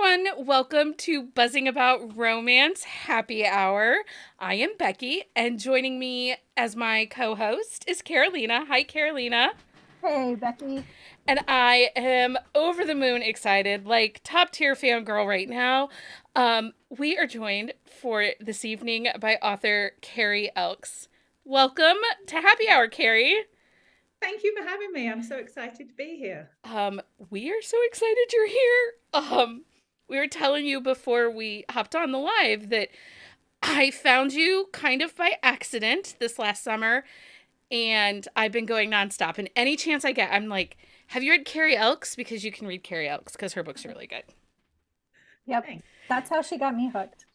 everyone. Welcome to Buzzing About Romance Happy Hour. I am Becky, and joining me as my co-host is Carolina. Hi, Carolina. Hey, Becky. And I am over the moon excited, like top tier fangirl right now. We are joined for this evening by author Carrie Elks. Welcome to Happy Hour, Carrie. Thank you for having me. I'm so excited to be here. Um, we are so excited you're here. We were telling you before we hopped on the live that I found you kind of by accident this last summer, and I've been going nonstop. And any chance I get, I'm like, have you read Carrie Elks? Because you can read Carrie Elks because her books are really good. Yep. Thanks. That's how she got me hooked.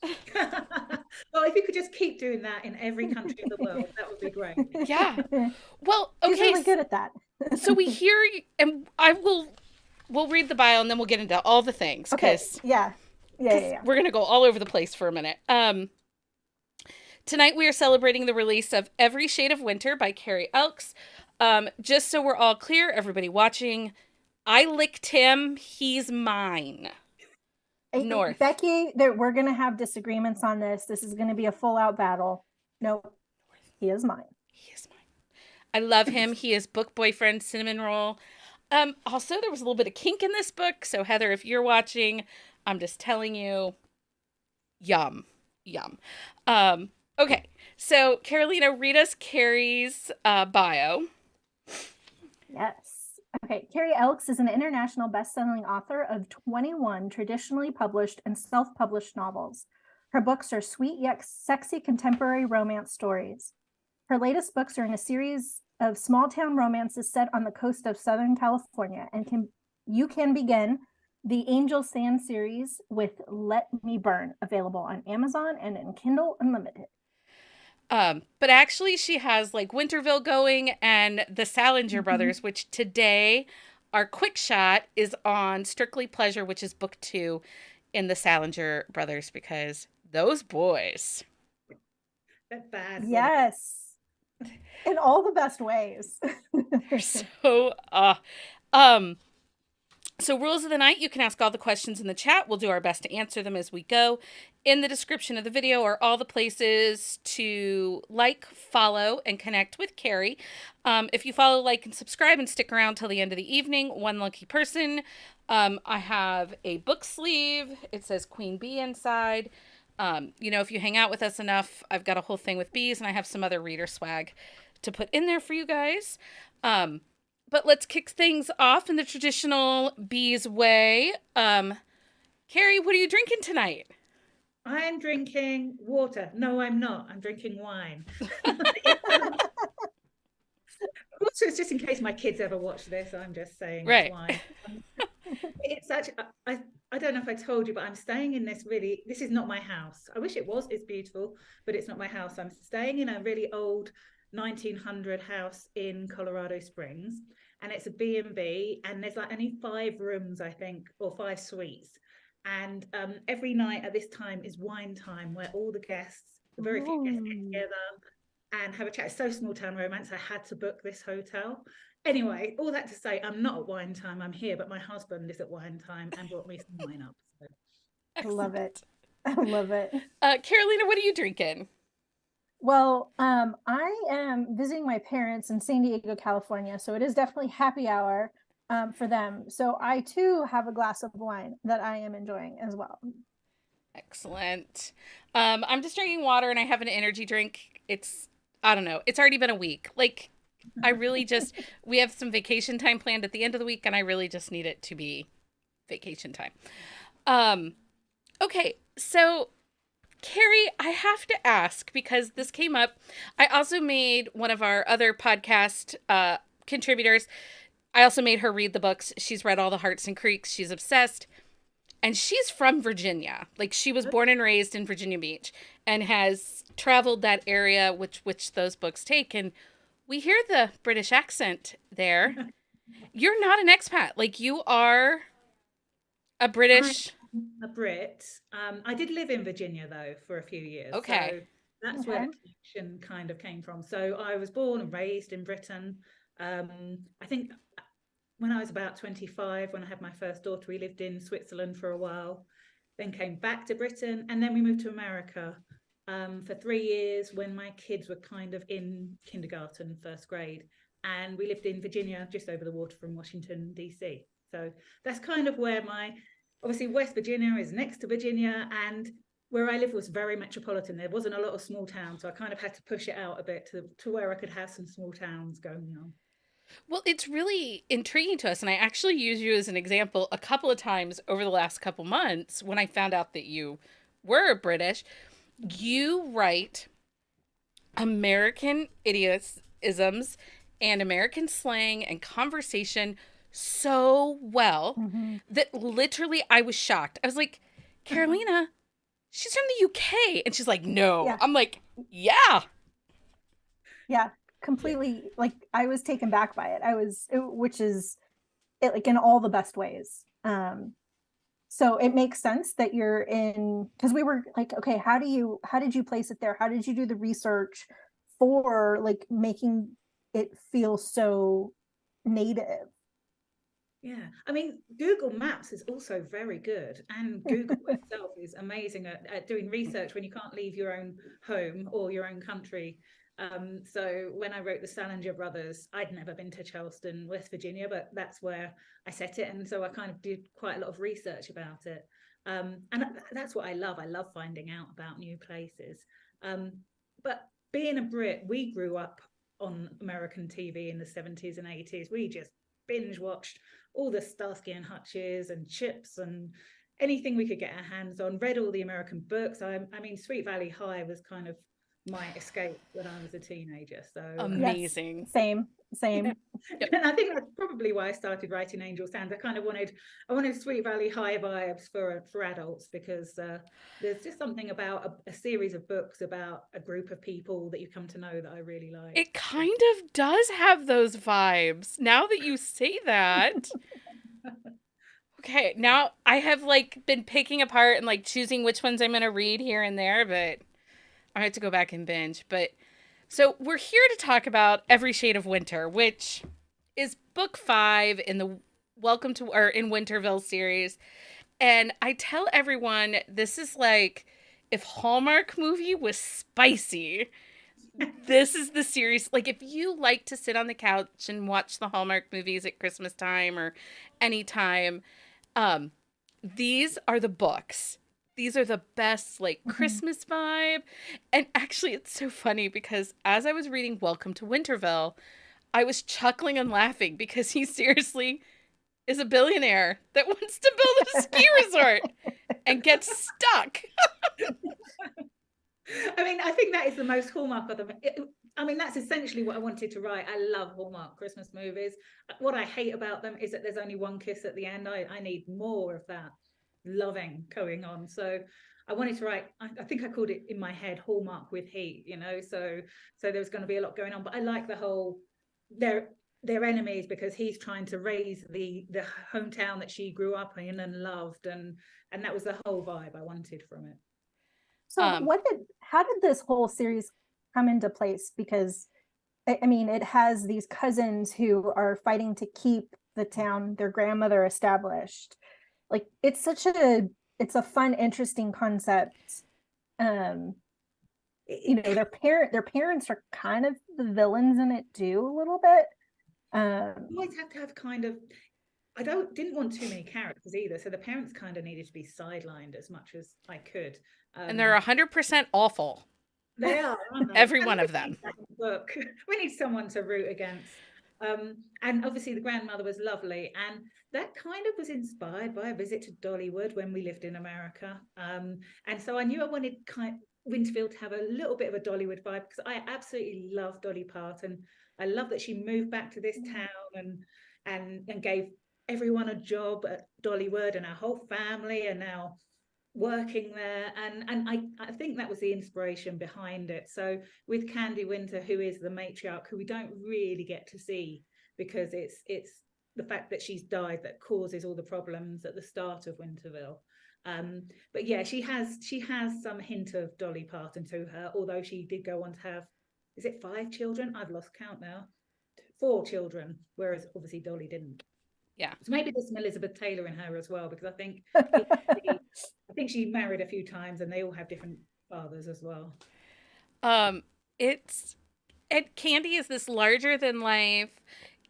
Well, if you could just keep doing that in every country of the world, that would be great. Yeah. Well, She's okay. really good at that. So we hear, and we'll read the bio and then we'll get into all the things. Okay. Yeah. We're going to go all over the place for a minute. Tonight we are celebrating the release of Every Shade of Winter by Carrie Elks. Just so we're all clear, everybody watching, I licked him. He's mine. North. Becky, we're going to have disagreements on this. This is going to be a full out battle. No, he is mine. He is mine. I love him. He is book boyfriend, cinnamon roll. Also, there was a little bit of kink in this book. So, Heather, if you're watching, I'm just telling you, yum. Okay. So, Carolina, read us Carrie's bio. Yes. Okay, Carrie Elks is an international best-selling author of 21 traditionally published and self-published novels. Her books are sweet yet sexy contemporary romance stories. Her latest books are in a series of small-town romances set on the coast of Southern California, and you can begin the Angel Sand series with Let Me Burn, available on Amazon and in Kindle Unlimited. But actually she has like Winterville going and the Salinger Brothers, which today our quick shot is on Strictly Pleasure, which is book 2 in the Salinger Brothers, because those boys. They're bad. Yes. In all the best ways. So rules of the night, you can ask all the questions in the chat. We'll do our best to answer them as we go. In the description of the video are all the places to like, follow, and connect with Carrie. If you follow, like, and subscribe and stick around till the end of the evening, one lucky person. I have a book sleeve. It says Queen Bee inside. If you hang out with us enough, I've got a whole thing with bees, and I have some other reader swag to put in there for you guys. But let's kick things off in the traditional bees way. Carrie, what are you drinking tonight? I am drinking water. No, I'm not. I'm drinking wine. Also, it's just in case my kids ever watch this, I'm just saying right. Wine. It's such, I don't know if I told you, but I'm staying in this is not my house. I wish it was, it's beautiful, but it's not my house. I'm staying in a really old 1900 house in Colorado Springs, and it's a B&B, and there's like only 5 rooms, I think, or 5 suites. And every night at this time is wine time, where all the guests, the very few guests, get together and have a chat. It's so small town romance. I had to book this hotel. Anyway, all that to say, I'm not at wine time. I'm here, but my husband is at wine time and brought me some wine up. So. I love it. I love it. Carolina, what are you drinking? Well, I am visiting my parents in San Diego, California, so it is definitely happy hour for them. So I too have a glass of wine that I am enjoying as well. Excellent. I'm just drinking water, and I have an energy drink. I don't know. It's already been a week. Like, I really just, we have some vacation time planned at the end of the week, and I really just need it to be vacation time. Okay, so Carrie, I have to ask, because this came up. I also made one of our other podcast contributors. I also made her read the books. She's read all the Hearts and Creeks. She's obsessed. And she's from Virginia. Like, she was born and raised in Virginia Beach and has traveled that area which those books take. And we hear the British accent there. You're not an expat. Like, you are a British. I'm a Brit. I did live in Virginia, though, for a few years. Okay. So that's where the connection kind of came from. So I was born and raised in Britain. I think when I was about 25, when I had my first daughter, we lived in Switzerland for a while. then came back to Britain, and then we moved to America for 3 years when my kids were kind of in kindergarten, first grade. And we lived in Virginia, just over the water from Washington, D.C. So that's kind of where obviously West Virginia is next to Virginia, and where I live was very metropolitan. There wasn't a lot of small towns, so I kind of had to push it out a bit to where I could have some small towns going on. Well, it's really intriguing to us. And I actually use you as an example a couple of times over the last couple months when I found out that you were British. You write American idiosyms and American slang and conversation so well that literally I was shocked. I was like, Carolina, she's from the UK. And she's like, no. Yeah. I'm like, yeah. Yeah, completely. Like I was taken back by it. Which is it, like in all the best ways. So it makes sense that you're in, because we were like, okay, how did you place it there? How did you do the research for like making it feel so native? Yeah, I mean, Google Maps is also very good, and Google itself is amazing at doing research when you can't leave your own home or your own country. So when I wrote the Salinger Brothers, I'd never been to Charleston, West Virginia, but that's where I set it, and so I kind of did quite a lot of research about it. And that's what I love. I love finding out about new places. But being a Brit, we grew up on American TV in the 70s and 80s. We just binge watched all the Starsky and Hutches and Chips and anything we could get our hands on, read all the American books. I mean, Sweet Valley High was kind of my escape when I was a teenager. So Amazing. Yes, same. yeah. Yep. And I think that's probably why I started writing Angel Sounds. I wanted Sweet Valley High vibes for adults, because there's just something about a series of books about a group of people that you come to know that I really like. It kind of does have those vibes now that you say that. Okay, now I have like been picking apart and like choosing which ones I'm going to read here and there, but I have to go back and binge. But so we're here to talk about Every Shade of Winter, which is book 5 in the in Winterville series. And I tell everyone this is like if Hallmark movie was spicy. This is the series. Like if you like to sit on the couch and watch the Hallmark movies at Christmas time or anytime, these are the books. These are the best like Christmas vibe. And actually it's so funny because as I was reading Welcome to Winterville, I was chuckling and laughing because he seriously is a billionaire that wants to build a ski resort and gets stuck. I mean, I think that is the most Hallmark of them. I mean, that's essentially what I wanted to write. I love Hallmark Christmas movies. What I hate about them is that there's only one kiss at the end. I need more of that loving going on. So I wanted to write, I think I called it in my head Hallmark with heat, so there's going to be a lot going on. But I like the whole, they're enemies because he's trying to raise the hometown that she grew up in and loved, and that was the whole vibe I wanted from it. So how did this whole series come into place? Because I mean, it has these cousins who are fighting to keep the town, their grandmother established. Like it's a fun, interesting concept. Their parents are kind of the villains in it too, a little bit. You always have to have kind of, didn't want too many characters either, so the parents kind of needed to be sidelined as much as I could. And they're 100% awful. They are, aren't they? Every one of them. Book. We need someone to root against. And obviously the grandmother was lovely, and that kind of was inspired by a visit to Dollywood when we lived in America. And so I knew I wanted Winterville to have a little bit of a Dollywood vibe, because I absolutely love Dolly Parton. I love that she moved back to this town and gave everyone a job at Dollywood, and our whole family are now working there, and I think that was the inspiration behind it. So with Candy Winter, who is the matriarch, who we don't really get to see because it's the fact that she's died that causes all the problems at the start of Winterville. But yeah, she has some hint of Dolly Parton to her, although she did go on to have, is it 5 children? I've lost count now. 4 children, whereas obviously Dolly didn't. Yeah. So maybe there's some Elizabeth Taylor in her as well, because I think she married a few times, and they all have different fathers as well. It's and Candy is this larger than life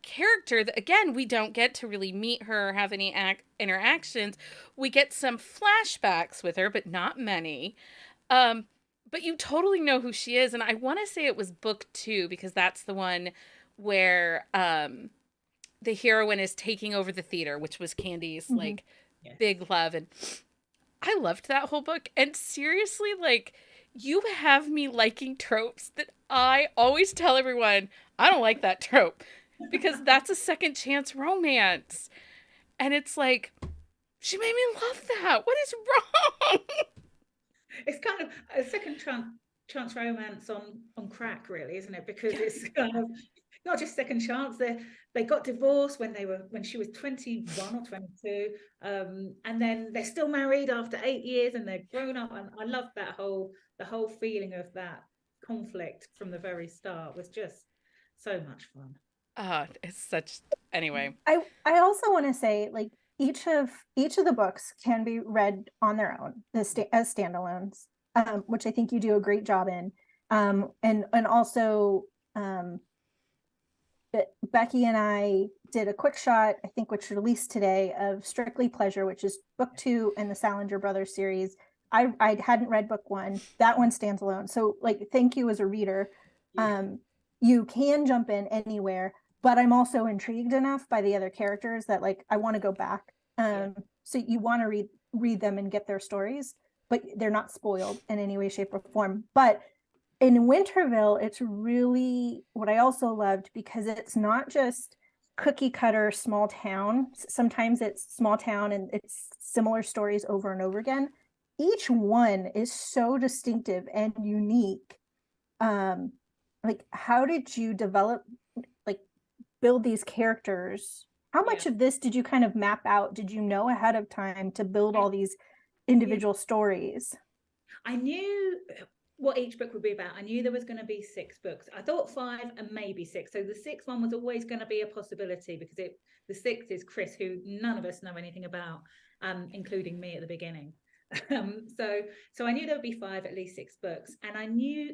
character that, again, we don't get to really meet her or have any interactions. We get some flashbacks with her, but not many. Um, but you totally know who she is, and I want to say it was book 2 because that's the one where the heroine is taking over the theater, which was Candy's Mhm. Yes. big love, and I loved that whole book. And seriously, you have me liking tropes that I always tell everyone I don't like that trope because that's a second chance romance. And it's like, she made me love that. What is wrong? It's kind of a second chance romance on crack, really, isn't it? Because it's kind of not just second chance. They got divorced when she was 21 or 22, and then they're still married after 8 years, and they're grown up. And I love the whole feeling of that conflict from the very start was just so much fun. It's such. Anyway. I also want to say, like, each of the books can be read on their own as standalones, which I think you do a great job in. And also, Becky and I did a quick shot, I think, which released today, of Strictly Pleasure, which is book 2 in the Salinger Brothers series. I hadn't read book 1. That one stands alone. So, like, thank you as a reader. Yeah. You can jump in anywhere, but I'm also intrigued enough by the other characters that, like, I want to go back. So you want to read them and get their stories, but they're not spoiled in any way, shape, or form. But in Winterville, it's really what I also loved, because it's not just cookie cutter small town. Sometimes it's small town and it's similar stories over and over again. Each one is so distinctive and unique. Like, how did you develop, like, build these characters? How much of this did you kind of map out? Did you know ahead of time to build all these individual stories? I knew what each book would be about. I knew there was going to be 6 books. I thought 5 and maybe 6. So the 6th one was always going to be a possibility, because the 6th is Chris, who none of us know anything about, including me at the beginning. So I knew there would be 5, at least 6 books, and I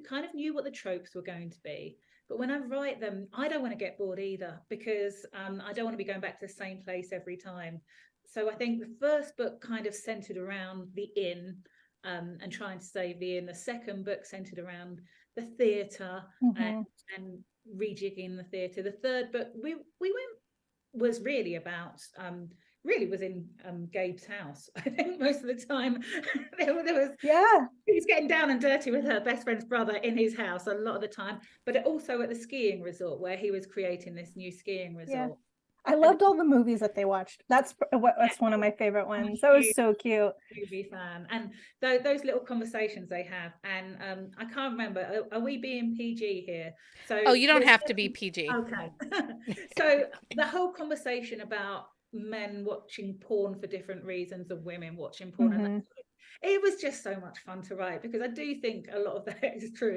kind of knew what the tropes were going to be. But when I write them, I don't want to get bored either, because I don't want to be going back to the same place every time. So I think the first book kind of centered around the inn, and trying to save the inn. The second book centered around the theatre, and rejigging the theatre. The third book was really about really was in Gabe's house. I think most of the time there was he was getting down and dirty with her best friend's brother in his house a lot of the time, but also at the skiing resort where he was creating this new skiing resort. I loved all the movies that they watched. That's one of my favorite ones. That was so cute. Movie fan, and those little conversations they have, and I can't remember. Are we being PG here? So you don't have to be PG. Okay. So the whole conversation about men watching porn for different reasons, of women watching porn, and it was just so much fun to write, because I do think a lot of that is true.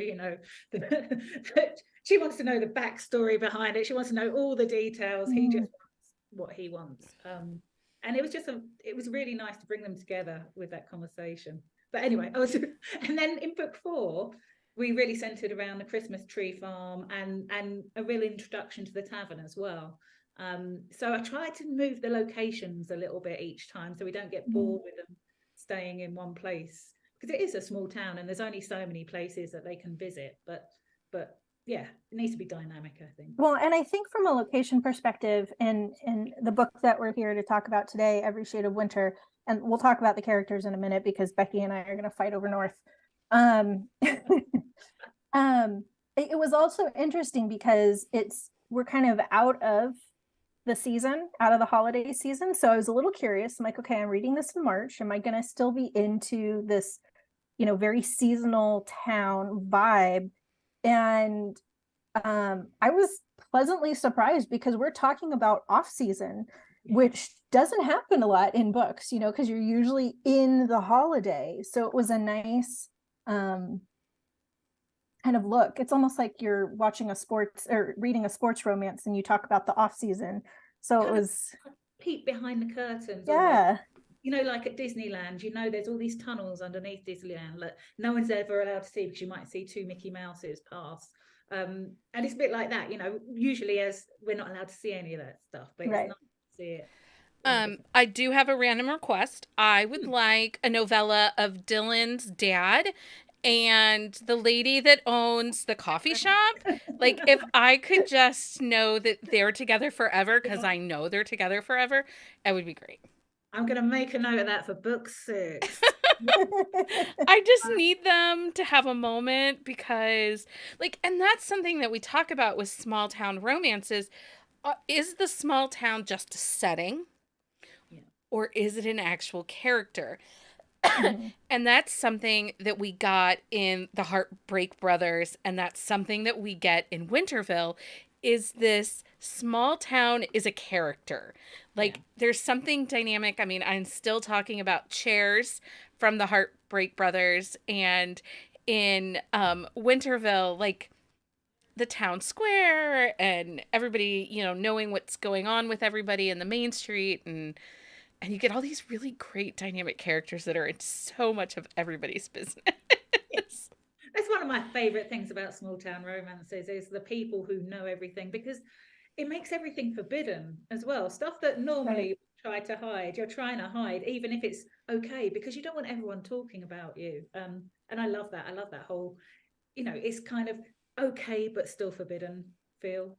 She wants to know the backstory behind it. She wants to know all the details. He just wants what he wants. And it was really nice to bring them together with that conversation. But anyway, and then in book 4, we really centered around the Christmas tree farm and a real introduction to the tavern as well. So I tried to move the locations a little bit each time, so we don't get bored with them staying in one place, because it is a small town and there's only so many places that they can visit. But yeah, it needs to be dynamic, I think. Well, and I think from a location perspective, in the book that we're here to talk about today, Every Shade of Winter, and we'll talk about the characters in a minute because Becky and I are going to fight over North. It was also interesting because we're kind of out of the season, out of the holiday season. So I was a little curious. I'm like, okay, I'm reading this in March. Am I going to still be into this, very seasonal town vibe? And I was pleasantly surprised, because we're talking about off season, which doesn't happen a lot in books, because you're usually in the holiday. So it was a nice kind of look. It's almost like you're watching a sports or reading a sports romance and you talk about the off season. So it was peek behind the curtains. Yeah. Almost. Like at Disneyland, there's all these tunnels underneath Disneyland that no one's ever allowed to see, because you might see 2 Mickey Mouses pass. And it's a bit like that, usually, as we're not allowed to see any of that stuff, but it's Right. nice to see it. I do have a random request. I would like a novella of Dylan's dad and the lady that owns the coffee shop. Like, if I could just know that they're together forever, because I know they're together forever, that would be great. I'm going to make a note of that for book 6. I just need them to have a moment, because, like, and that's something that we talk about with small town romances. Is the small town just a setting? Yeah. Or is it an actual character? Mhm. And that's something that we got in the Heartbreak Brothers, and that's something that we get in Winterville, is this small town is a character. Like, there's something dynamic. I mean, I'm still talking about chairs from the Heartbreak Brothers, and in Winterville, like, the town square and everybody, knowing what's going on with everybody in the main street, and you get all these really great dynamic characters that are in so much of everybody's business. Yes. That's one of my favorite things about small town romances, is the people who know everything, because it makes everything forbidden as well. Stuff that normally try to hide, you're trying to hide, even if it's okay, because you don't want everyone talking about you. And I love that. I love that whole, it's kind of okay but still forbidden feel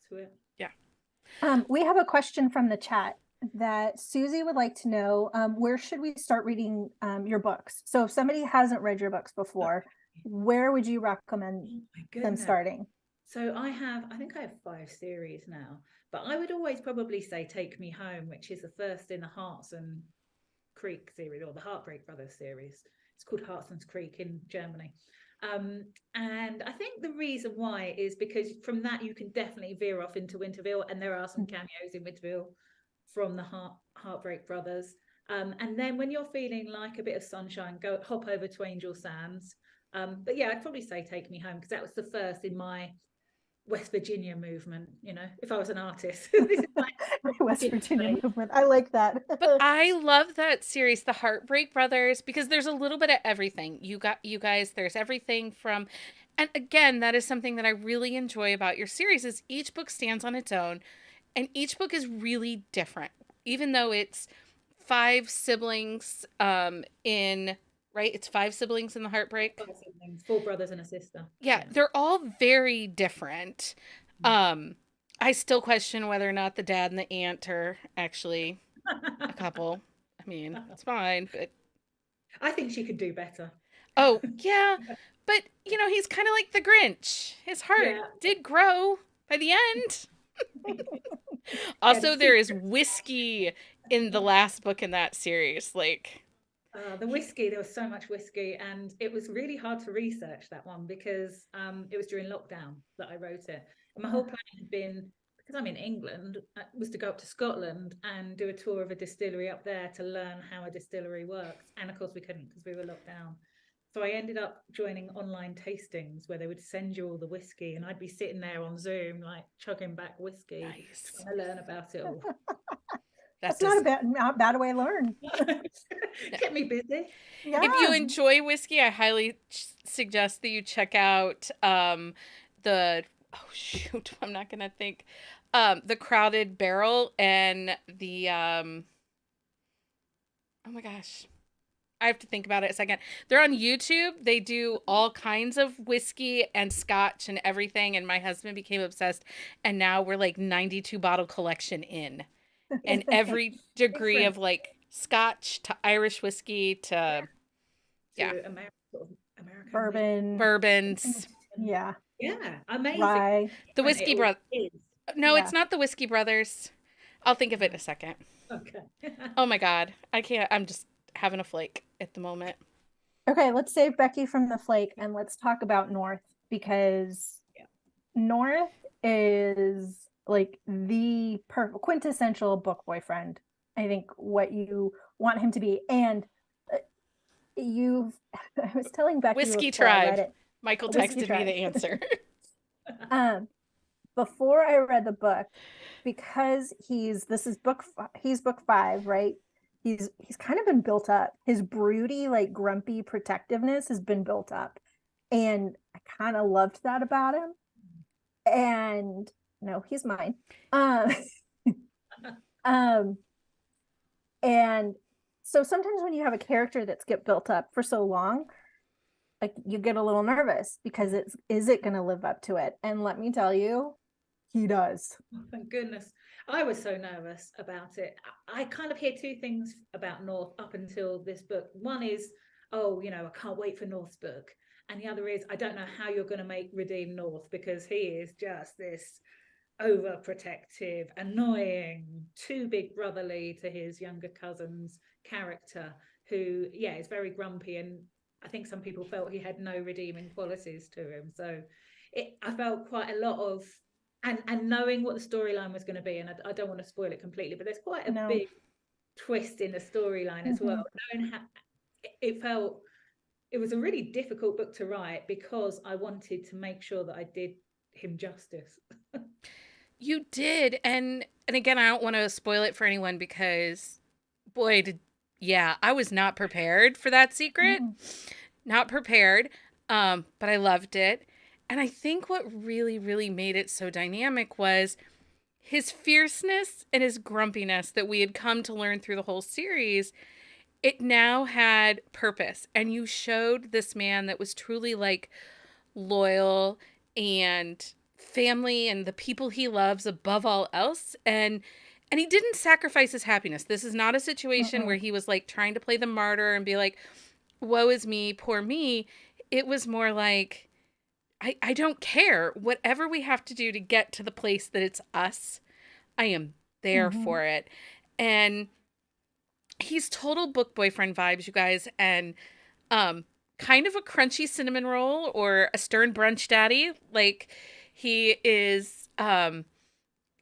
to it. Yeah. We have a question from the chat that Susie would like to know, where should we start reading your books? So if somebody hasn't read your books before, where would you recommend them starting? So I think I have 5 series now, but I would always probably say Take Me Home, which is the first in the Hearts and Creek series, or the Heartbreak Brothers series. It's called Hearts and Creek in Germany. And I think the reason why is because from that you can definitely veer off into Winterville, and there are some cameos in Winterville from the Heartbreak Brothers. And then when you're feeling like a bit of sunshine, hop over to Angel Sands. But yeah, I'd probably say Take Me Home, because that was the first in my West Virginia movement. If I was an artist, this is my West Virginia movement. I like that. But I love that series, the Heartbreak Brothers, because there's a little bit of everything. You guys, there's everything from, and again, that is something that I really enjoy about your series, is each book stands on its own, and each book is really different, even though it's 5 siblings it's 5 siblings in the Heartbreak. 5 siblings, 4 brothers and a sister. Yeah, they're all very different. I still question whether or not the dad and the aunt are actually a couple. I mean, it's fine, but I think she could do better. oh, yeah. But, he's kind of like the Grinch. His heart did grow by the end. Also, there is whiskey in the last book in that series. Like, the whiskey, there was so much whiskey, and it was really hard to research that one, because it was during lockdown that I wrote it. And my whole plan had been, because I'm in England, was to go up to Scotland and do a tour of a distillery up there to learn how a distillery works. And of course we couldn't, because we were locked down. So I ended up joining online tastings where they would send you all the whiskey, and I'd be sitting there on Zoom, like chugging back whiskey, trying to learn about it all. That's not a bad way to learn. Kept me busy. Yeah. If you enjoy whiskey, I highly suggest that you check out I'm not gonna think, the Crowded Barrel and the oh my gosh, I have to think about it a second. They're on YouTube. They do all kinds of whiskey and scotch and everything, and my husband became obsessed, and now we're like 92 bottle collection in. And every degree of like scotch to Irish whiskey to American bourbons. Yeah, amazing. Rye. The Whiskey Brothers. No, it's not the Whiskey Brothers. I'll think of it in a second. Okay. Oh my God, I can't. I'm just having a flake at the moment. Okay, let's save Becky from the flake and let's talk about North, because North is like the quintessential book boyfriend. I think what you want him to be. And I was telling Becky Whiskey before I read Tribe. it, Michael Whiskey texted Tribe. me the answer. before I read the book, because he's book 5, right? He's kind of been built up. His broody, like grumpy protectiveness has been built up. And I kind of loved that about him. And no, he's mine. Um, and so sometimes when you have a character that's get built up for so long, like you get a little nervous because is it going to live up to it? And let me tell you, he does. Oh, thank goodness. I was so nervous about it. I kind of hear two things about North up until this book. One is, oh, I can't wait for North's book. And the other is, I don't know how you're going to redeem North, because he is just this overprotective, annoying, too big brotherly to his younger cousin's character, who, is very grumpy. And I think some people felt he had no redeeming qualities to him. So I felt quite a lot of, and knowing what the storyline was going to be, and I don't want to spoil it completely, but there's quite a big twist in the storyline as well. Knowing how it was a really difficult book to write, because I wanted to make sure that I did him justice. You did. And again, I don't want to spoil it for anyone, because boy, I was not prepared for that secret. Not prepared. But I loved it. And I think what really, really made it so dynamic was his fierceness and his grumpiness that we had come to learn through the whole series. It now had purpose. And you showed this man that was truly like loyal and family and the people he loves above all else. And he didn't sacrifice his happiness. This is not a situation where he was like trying to play the martyr and be like, woe is me, poor me. It was more like, I don't care. Whatever we have to do to get to the place that it's us, I am there for it. And he's total book boyfriend vibes, you guys. And kind of a crunchy cinnamon roll or a stern brunch daddy. Like, he is, kind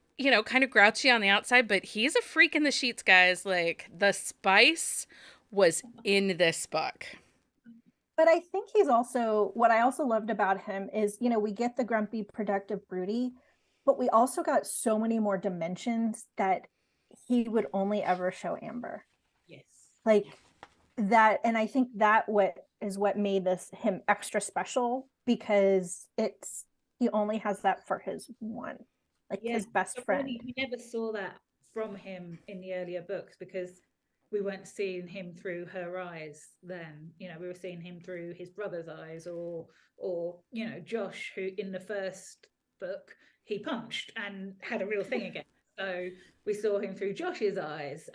of grouchy on the outside, but he's a freak in the sheets, guys. Like, the spice was in this book. But I think what I also loved about him is, we get the grumpy, productive, broody, but we also got so many more dimensions that he would only ever show Amber. Yes. Like that. And I think that what made him extra special, because he only has that for his one, his best friend. We never saw that from him in the earlier books, because we weren't seeing him through her eyes then. We were seeing him through his brother's eyes, or Josh, who in the first book he punched and had a real thing again. So we saw him through Josh's eyes.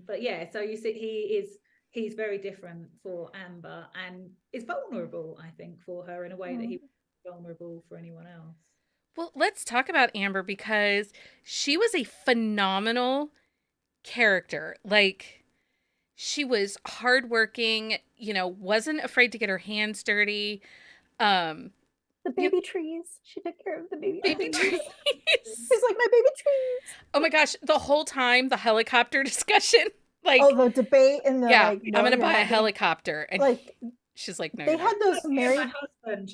But so you see he's very different for Amber, and is vulnerable, I think, for her in a way that he wasn't vulnerable for anyone else. Well, let's talk about Amber, because she was a phenomenal character. Like, she was hardworking, wasn't afraid to get her hands dirty. The baby trees. She took care of the baby trees. She's like, my baby trees. Oh my gosh. The whole time, the helicopter discussion. Like, the debate and the I'm going to buy a helicopter. And she's like, no. They had those married. My husband,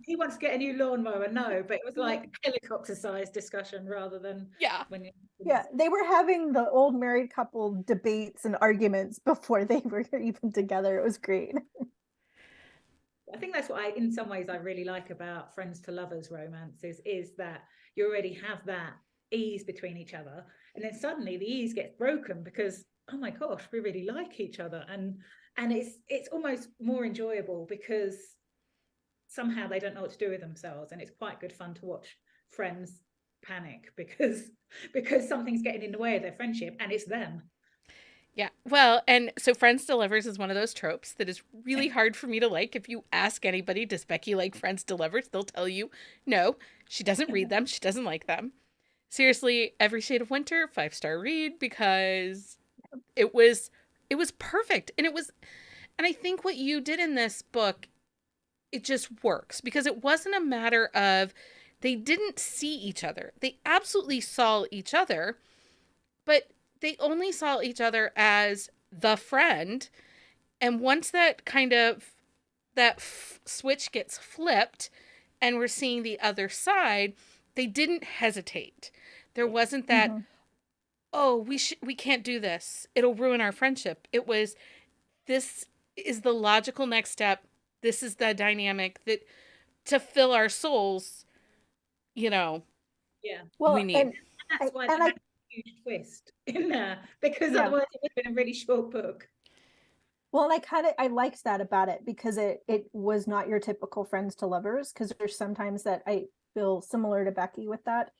he wants to get a new lawnmower. No, but it was like helicopter-sized discussion rather than they were having the old married couple debates and arguments before they were even together. It was great. I think that's what in some ways I really like about friends to lovers romances, is that you already have that ease between each other, and then suddenly the ease gets broken because, oh my gosh, we really like each other, and it's almost more enjoyable because somehow they don't know what to do with themselves, and it's quite good fun to watch friends panic because something's getting in the way of their friendship, and it's them. Yeah. Well, and so Friends to Lovers is one of those tropes that is really hard for me to like. If you ask anybody, does Becky like Friends to Lovers? They'll tell you no, she doesn't read them. She doesn't like them. Seriously, Every Shade of Winter, 5-star read, because it was perfect. And I think what you did in this book, it just works, because it wasn't a matter of they didn't see each other. They absolutely saw each other, but they only saw each other as the friend. And once that kind of switch gets flipped and we're seeing the other side, they didn't hesitate. There Yeah. wasn't that, hmm oh, we can't do this. It'll ruin our friendship. It was, this is the logical next step. This is the dynamic that to fill our souls, you know, Yeah. we Well, need. And that's why and they I had a huge twist in there, because yeah. otherwise it would have been a really short book. Well, and I liked that about it because it was not your typical friends to lovers, because there's sometimes that I feel similar to Becky with that.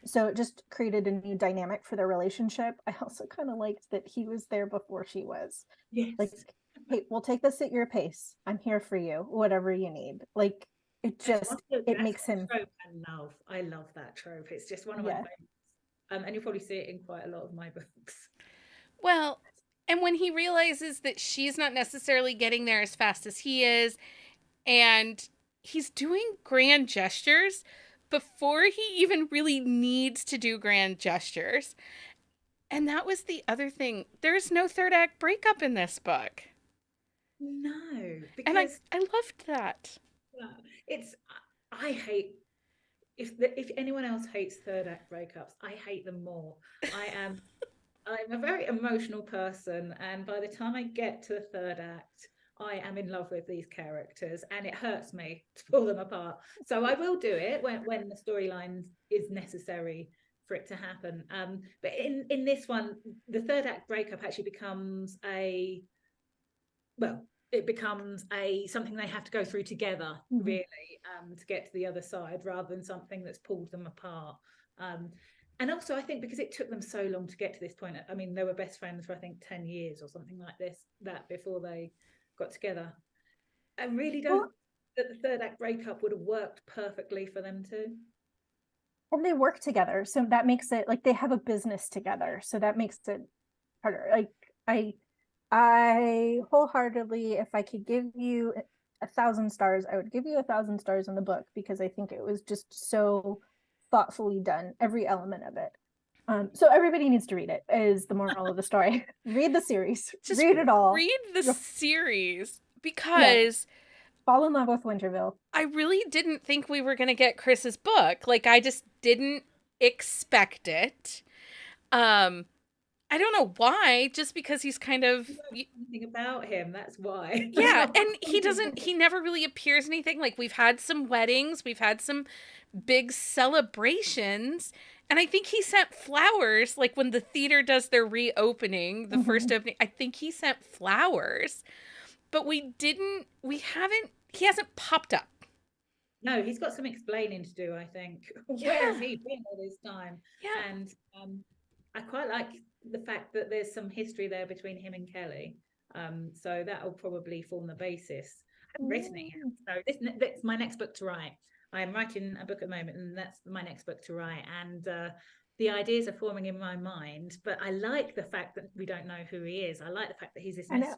So it just created a new dynamic for their relationship. I also kind of liked that he was there before she was. Like, Yes. hey, we'll take this at your pace. I'm here for you, whatever you need. Like, it just it That's makes one him, trope I love. I love that trope. It's just one of my yeah. favorites. And you'll probably see it in quite a lot of my books. Well, and when he realizes that she's not necessarily getting there as fast as he is, and he's doing grand gestures before he even really needs to do grand gestures. And that was the other thing. There's no third act breakup in this book. No, And because I loved that. it's I hate if anyone else hates third act breakups, I hate them more. I am I'm a very emotional person, and by the time I get to the third act, I am in love with these characters, and it hurts me to pull them apart. So I will do it when the storyline is necessary for it to happen. But in this one, the third act breakup actually becomes a well, it becomes a something they have to go through together, Mhm. really, to get to the other side, rather than something that's pulled them apart. Um, and also, I think because it took them so long to get to this point, I mean, they were best friends for I think 10 years or something like this, that before they got together. I really don't Well, that the third act breakup would have worked perfectly for them too. and they work together, so that makes it like they have a business together, so that makes it harder. Like, I I wholeheartedly, if I could give you 1,000 stars, I would give you 1,000 stars in the book, because I think it was just so thoughtfully done, every element of it. So everybody needs to read it, is the moral of the story. Read the series, Just read it all. read the You'll, series yeah, because fall in love with Winterville. I really didn't think we were going to get Chris's book. Like, I just didn't expect it. Um, I don't know why, just because he's kind of, You don't know anything about him, that's why. That's yeah, not and he never really appears in anything. Like, we've had some weddings, we've had some big celebrations, and I think he sent flowers, like when the theater does their reopening, the first Mhm. opening, I think he sent flowers, but he hasn't popped up. No, he's got some explaining to do, I think. Where's Yeah, he been all this time? yeah. And I quite like the fact that there's some history there between him and Kelly. So that'll probably form the basis. I haven't written it Mm. yet. So this my next book to write. I am writing a book at the moment, and that's my next book to write. And the ideas are forming in my mind, but I like the fact that we don't know who he is. I like the fact that he's this I know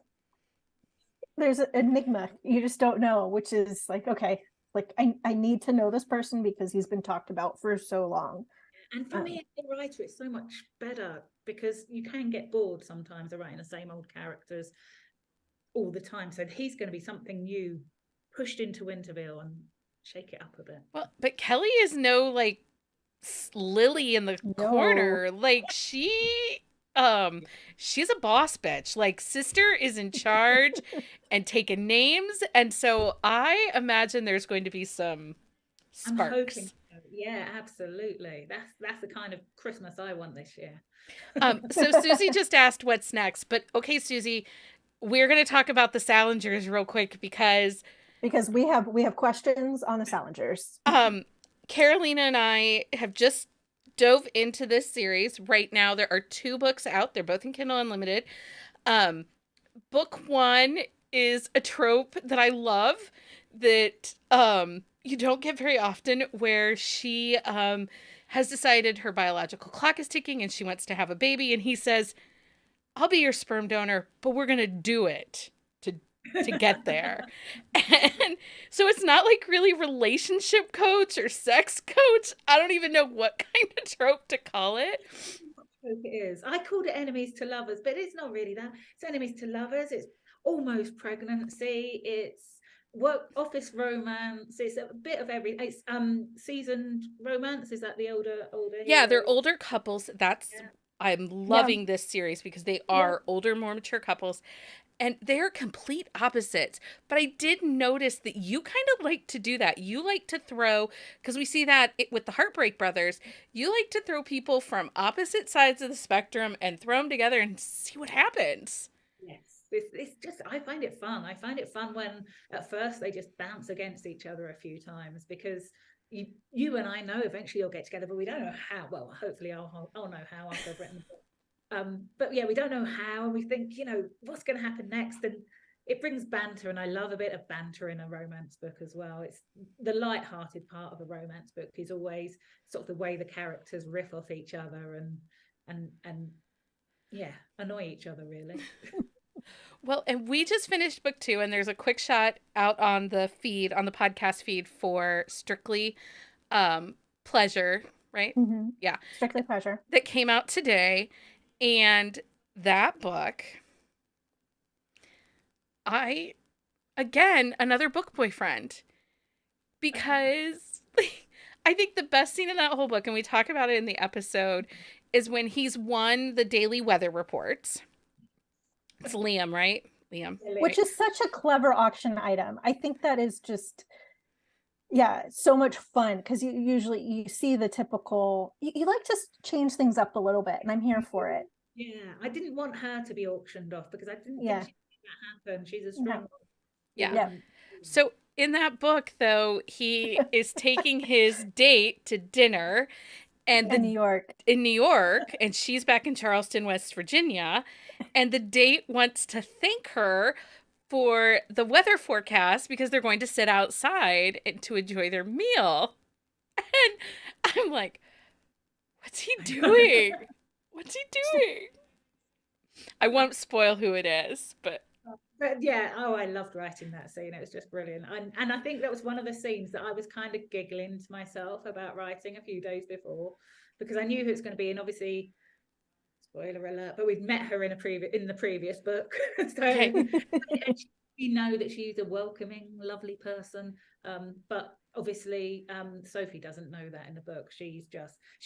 there's an enigma. You just don't know, which is like, okay, like I need to know this person because he's been talked about for so long. And for me Um, as a writer, it's so much better because you can get bored sometimes of writing the same old characters all the time. So he's going to be something new, pushed into Winterville and shake it up a bit. Well, but Kelly is no like Lily in the no. corner. Like um she's a boss bitch. Like, sister is in charge and taking names, and so I imagine there's going to be some I'm hoping sparks. so. Yeah, absolutely. That's the kind of Christmas I want this year. So Susie just asked what's next, but okay, Susie, we're going to talk about the Salingers real quick because Because we have questions on the Salingers. um Carolina and I have just dove into this series. Right now there are two books out. They're both in Kindle Unlimited. Um Book one is a trope that I love that you don't get very often, where she has decided her biological clock is ticking and she wants to have a baby, and he says, I'll be your sperm donor, but we're gonna do it to get there. And so it's not like really relationship coach or sex coach. I don't even know what kind of trope to call it. It is. I called it enemies to lovers, but it's not really that. It's enemies to lovers. It's almost pregnancy. It's work office romance. It's a bit of every. It's seasoned romance. Is that the older Yeah, hero? they're older couples. Yeah. I'm Yeah. loving this series because they Yeah. are older, more mature couples, and they're complete opposites. But I did notice that you kind of like to do that. You like to throw, because we see that with the Heartbreak Brothers, you like to throw people from opposite sides of the spectrum and throw them together and see what happens. Yes, it's just, I find it fun. I find it fun when at first they just bounce against each other a few times, because you and I know eventually you'll get together, but we don't know how. Well, hopefully I'll know how after I've written the book. But yeah, we don't know how, and we think, what's going to happen next, and it brings banter, and I love a bit of banter in a romance book as well. It's the light-hearted part of a romance book is always sort of the way the characters riff off each other and yeah, annoy each other really. Well, and we just finished book 2, and there's a quick shot out on the feed, on the podcast feed for Strictly Pleasure, right? Mm-hmm. Yeah. Strictly Pleasure. That came out today. And that book, again, another book boyfriend. Because I think the best scene in that whole book, and we talk about it in the episode, is when he's won the daily weather reports. It's Liam, right? Liam. Which is such a clever auction item. I think that is just, yeah, so much fun, because you see the typical, you like to change things up a little bit, and I'm here for it. Yeah, I didn't want her to be auctioned off because I didn't Yeah. think that happen. She's a strong Yeah. Yeah. So in that book, though, he is taking his date to dinner, and in New York. In New York, and she's back in Charleston, West Virginia, and the date wants to thank her for the weather forecast because they're going to sit outside and to enjoy their meal. And I'm like, what's he doing? What's he doing? I won't spoil who it is, but yeah, I loved writing that scene. It was just brilliant. And I think that was one of the scenes that I was kind of giggling to myself about writing a few days before, because I knew who it's going to be, and obviously, spoiler alert, but we'd met her in the previous book. So okay. we know that she's a welcoming, lovely person. But obviously, Sophie doesn't know that in the book. She's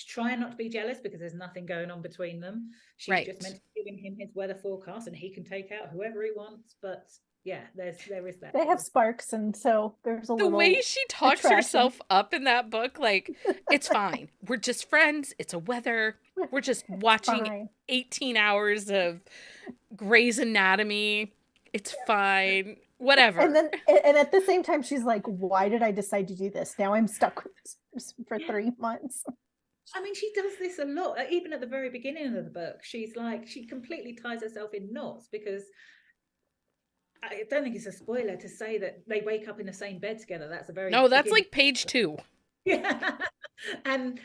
trying not to be jealous because there's nothing going on between them. She's just meant to be giving him his weather forecast, and he can take out whoever he wants. But yeah, there is that. They have sparks, and so there's a the little way she talks attraction. herself up in that book, like, it's fine. We're just friends. It's a weather. We're just watching 18 hours of Grey's Anatomy. It's fine. Whatever. And at the same time, she's like, why did I decide to do this? Now I'm stuck with this person for 3 months. I mean, she does this a lot. Even at the very beginning of the book, she's like, she completely ties herself in knots, because I don't think it's a spoiler to say that they wake up in the same bed together. That's a very that's like page 2. Yeah. and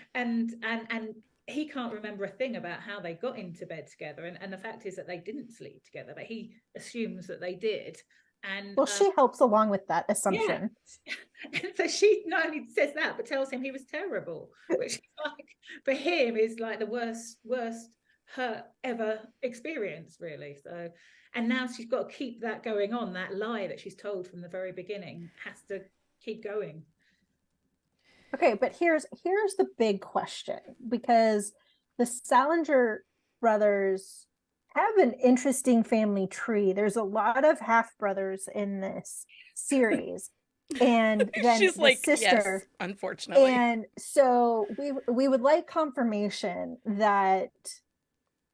he can't remember a thing about how they got into bed together, and the fact is that they didn't sleep together, but he assumes that they did. And well, she helps along with that assumption. Yeah. And so she not only says that, but tells him he was terrible, which like for him is like the worst hurt ever experience, really. So, and now she's got to keep that going on. That lie that she's told from the very beginning has to keep going. Okay, but here's the big question, because the Salinger brothers have an interesting family tree. There's a lot of half brothers in this series, and then she's the like, sister, yes, unfortunately. And so we would like confirmation that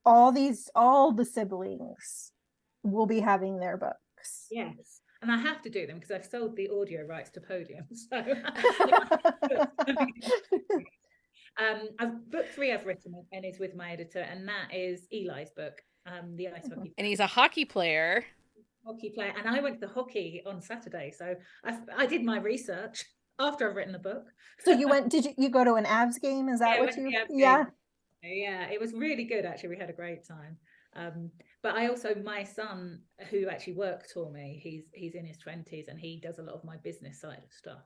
all the siblings will be having their books. Yes. And I have to do them because I've sold the audio rights to Podium. So book 3 I've written and is with my editor, and that is Eli's book, the ice hockey. And he's a hockey player. And I went to the hockey on Saturday, so I did my research after I've written the book. So did you go to an Avs game? Is that what you? Yeah. Yeah, it was really good, actually. We had a great time. But I also, my son, who actually worked for me, he's in his 20s, and he does a lot of my business side of stuff.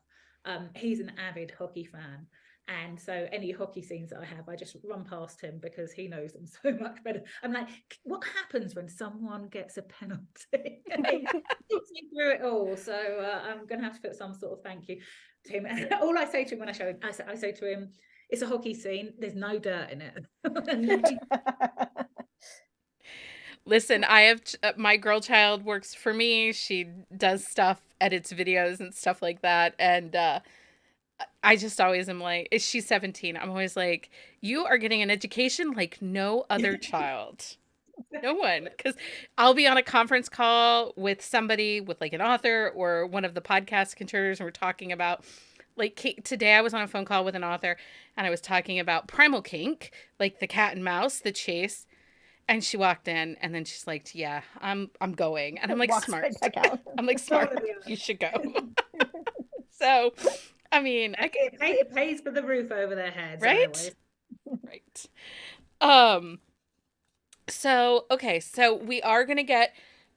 He's an avid hockey fan, And so any hockey scenes that I have, I just run past him because he knows them so much better. I'm like, what happens when someone gets a penalty? He talks me through it all. So I'm going to have to put some sort of thank you to him. And all I say to him when I show him, I say to him, it's a hockey scene. There's no dirt in it. Listen, I have my girl child works for me. She does stuff, edits videos and stuff like that. And I just always am like, she's 17. I'm always like, you are getting an education like no other child. No one. Because I'll be on a conference call with somebody, with like an author or one of the podcast contributors, and we're talking about, like, today I was on a phone call with an author and I was talking about Primal Kink, like the cat and mouse, the chase. And she walked in and then she's like, yeah, I'm going. And I'm like, Walks smart. right back out. I'm like, smart. You should go. So, I mean, it pays for the roof over their heads. Right? Right. So, okay, so we are going to get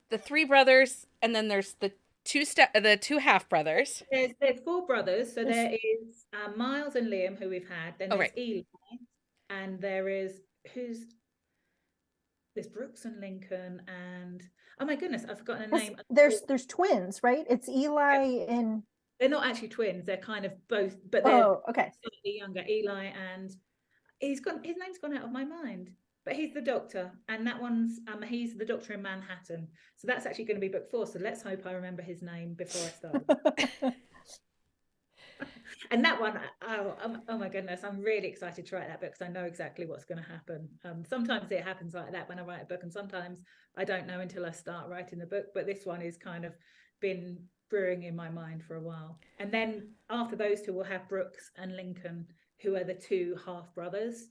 the three brothers, and then there's the two half brothers. There's four brothers. So there is Miles and Liam, who we've had. Then there's Eli, and there's Brooks and Lincoln, and oh my goodness, I've forgotten a name. There's twins, right? It's Eli and they're not actually twins. They're kind of both, but they're slightly younger. Eli, and his name's gone out of my mind. But he's the doctor, and that one's he's the doctor in Manhattan. So that's actually going to be book 4. So let's hope I remember his name before I start. And that one, oh my goodness, I'm really excited to write that book because I know exactly what's going to happen. Sometimes it happens like that when I write a book, and sometimes I don't know until I start writing the book. But this one is kind of been brewing in my mind for a while. And then after those two, we'll have Brooks and Lincoln, who are the two half brothers.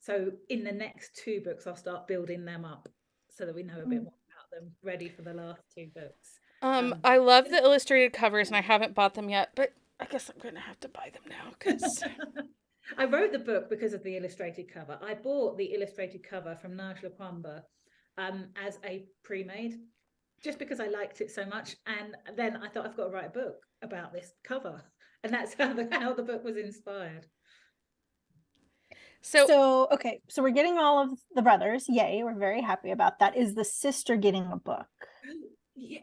So in the next 2 books, I'll start building them up so that we know a bit more about them, ready for the last 2 books. I love the illustrated covers, and I haven't bought them yet, but I guess I'm going to have to buy them now because I wrote the book because of the illustrated cover. I bought the illustrated cover from Naj Lakwamba as a pre-made, just because I liked it so much. And then I thought, I've got to write a book about this cover, and that's how the book was inspired. So okay, so we're getting all of the brothers. Yay, we're very happy about that. Is the sister getting a book? Yeah,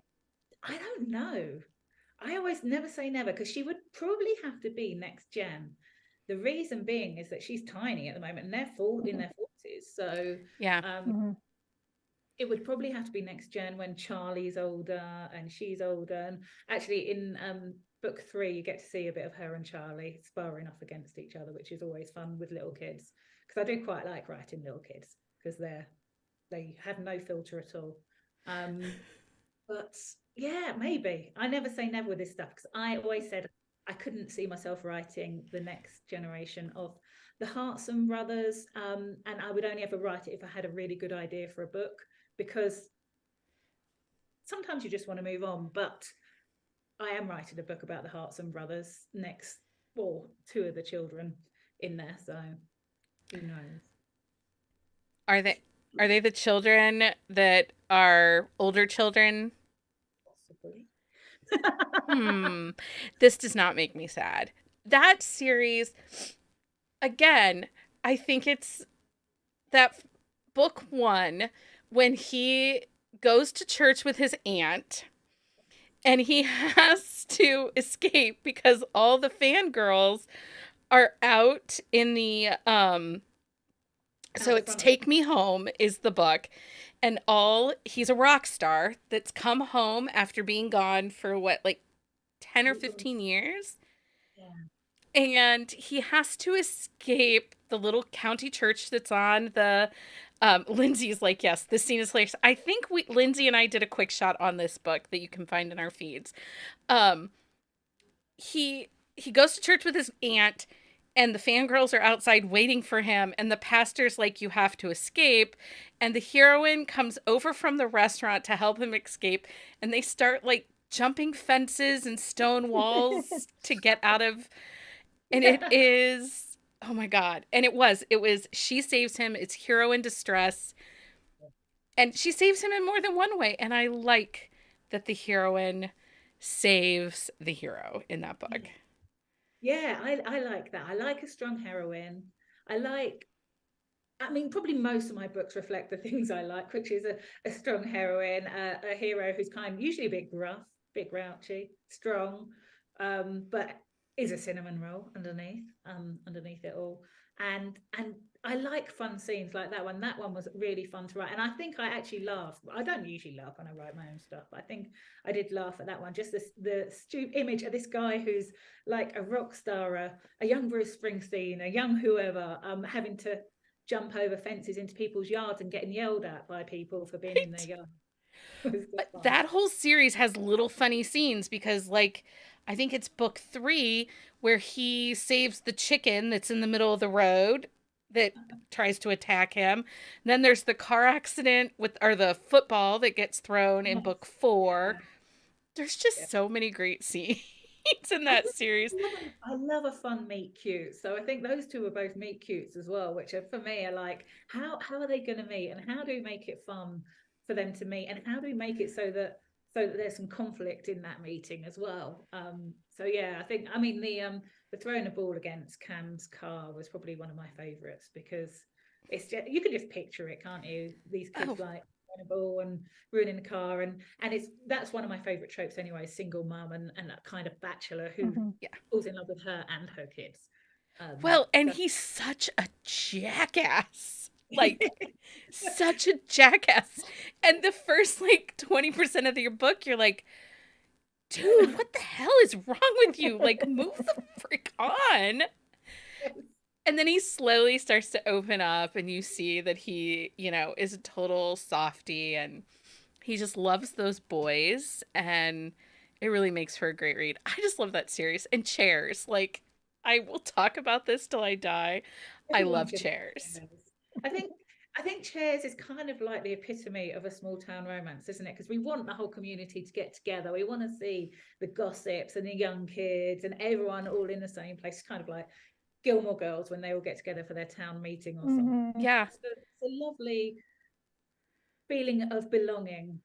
I don't know. I always never say never, because she would probably have to be next gen. The reason being is that she's tiny at the moment, and they're in their 40s. So yeah, it would probably have to be next gen when Charlie's older and she's older. And actually in book 3, you get to see a bit of her and Charlie sparring off against each other, which is always fun with little kids, because I do quite like writing little kids because they have no filter at all. But yeah, maybe. I never say never with this stuff, because I always said I couldn't see myself writing the next generation of the Hartson brothers, and I would only ever write it if I had a really good idea for a book, because sometimes you just want to move on. But I am writing a book about the Hartson brothers next, or 2 of the children in there, so who knows. Are they the children that are older children? Possibly. This does not make me sad. That series, again, I think it's that book 1 when he goes to church with his aunt and he has to escape because all the fangirls are out in the so it's Take Me Home is the book, and he's a rock star that's come home after being gone for what, like 10 or 15 years. Yeah. And he has to escape the little county church that's on the Lindsay's like, yes, this scene is hilarious. I think Lindsay and I did a quick shot on this book that you can find in our feeds. He goes to church with his aunt, and the fangirls are outside waiting for him, and the pastor's like, you have to escape, and the heroine comes over from the restaurant to help him escape, and they start like jumping fences and stone walls to get out of, and it is, oh my God. And it was, she saves him. It's hero in distress. And she saves him in more than one way. And I like that the heroine saves the hero in that book. Yeah, I like that. I like a strong heroine. I mean, probably most of my books reflect the things I like, which is a strong heroine, a hero who's usually a bit gruff, bit grouchy, strong, but is a cinnamon roll underneath it all. And I like fun scenes like that one. That one was really fun to write, and I think I actually laughed. I don't usually laugh when I write my own stuff, but I think I did laugh at that one. Just the image of this guy who's like a rock star, a young Bruce Springsteen, a young whoever, having to jump over fences into people's yards and getting yelled at by people for being in their Right? yard. It was But just fun. that whole series has little funny scenes because, like, I think it's book 3 where he saves the chicken that's in the middle of the road that tries to attack him. And then there's the car accident or the football that gets thrown in Yes. book 4. Yeah. There's Yeah. just so many great scenes in that series. I love a fun meet cute. So I think those two are both meet cutes as well, which are for me are like, how are they going to meet, and how do we make it fun for them to meet, and how do we make it so that there's some conflict in that meeting as well. So yeah, I mean the throwing a ball against Cam's car was probably one of my favorites, because it's just, you can just picture it, can't you? These Oh, kids like throwing a ball and ruining the car, and that's one of my favorite tropes anyway, single mum and that kind of bachelor who Mhm. yeah. falls in love with her and her kids. Well, and So he's such a jackass. Like, such a jackass. And the first, like, 20% of your book, you're like, dude, what the hell is wrong with you? Like, move the frick on. And then he slowly starts to open up, and you see that he, is a total softie, and he just loves those boys. And it really makes for a great read. I just love that series. And Chairs. Like, I will talk about this till I die. I everyone love should have Chairs. Chairs. I think I think Chairs is kind of like the epitome of a small town romance, isn't it? Because we want the whole community to get together. We want to see the gossips and the young kids and everyone all in the same place, kind of like Gilmore Girls when they all get together for their town meeting or something. Mhm. Yeah. It's a lovely feeling of belonging,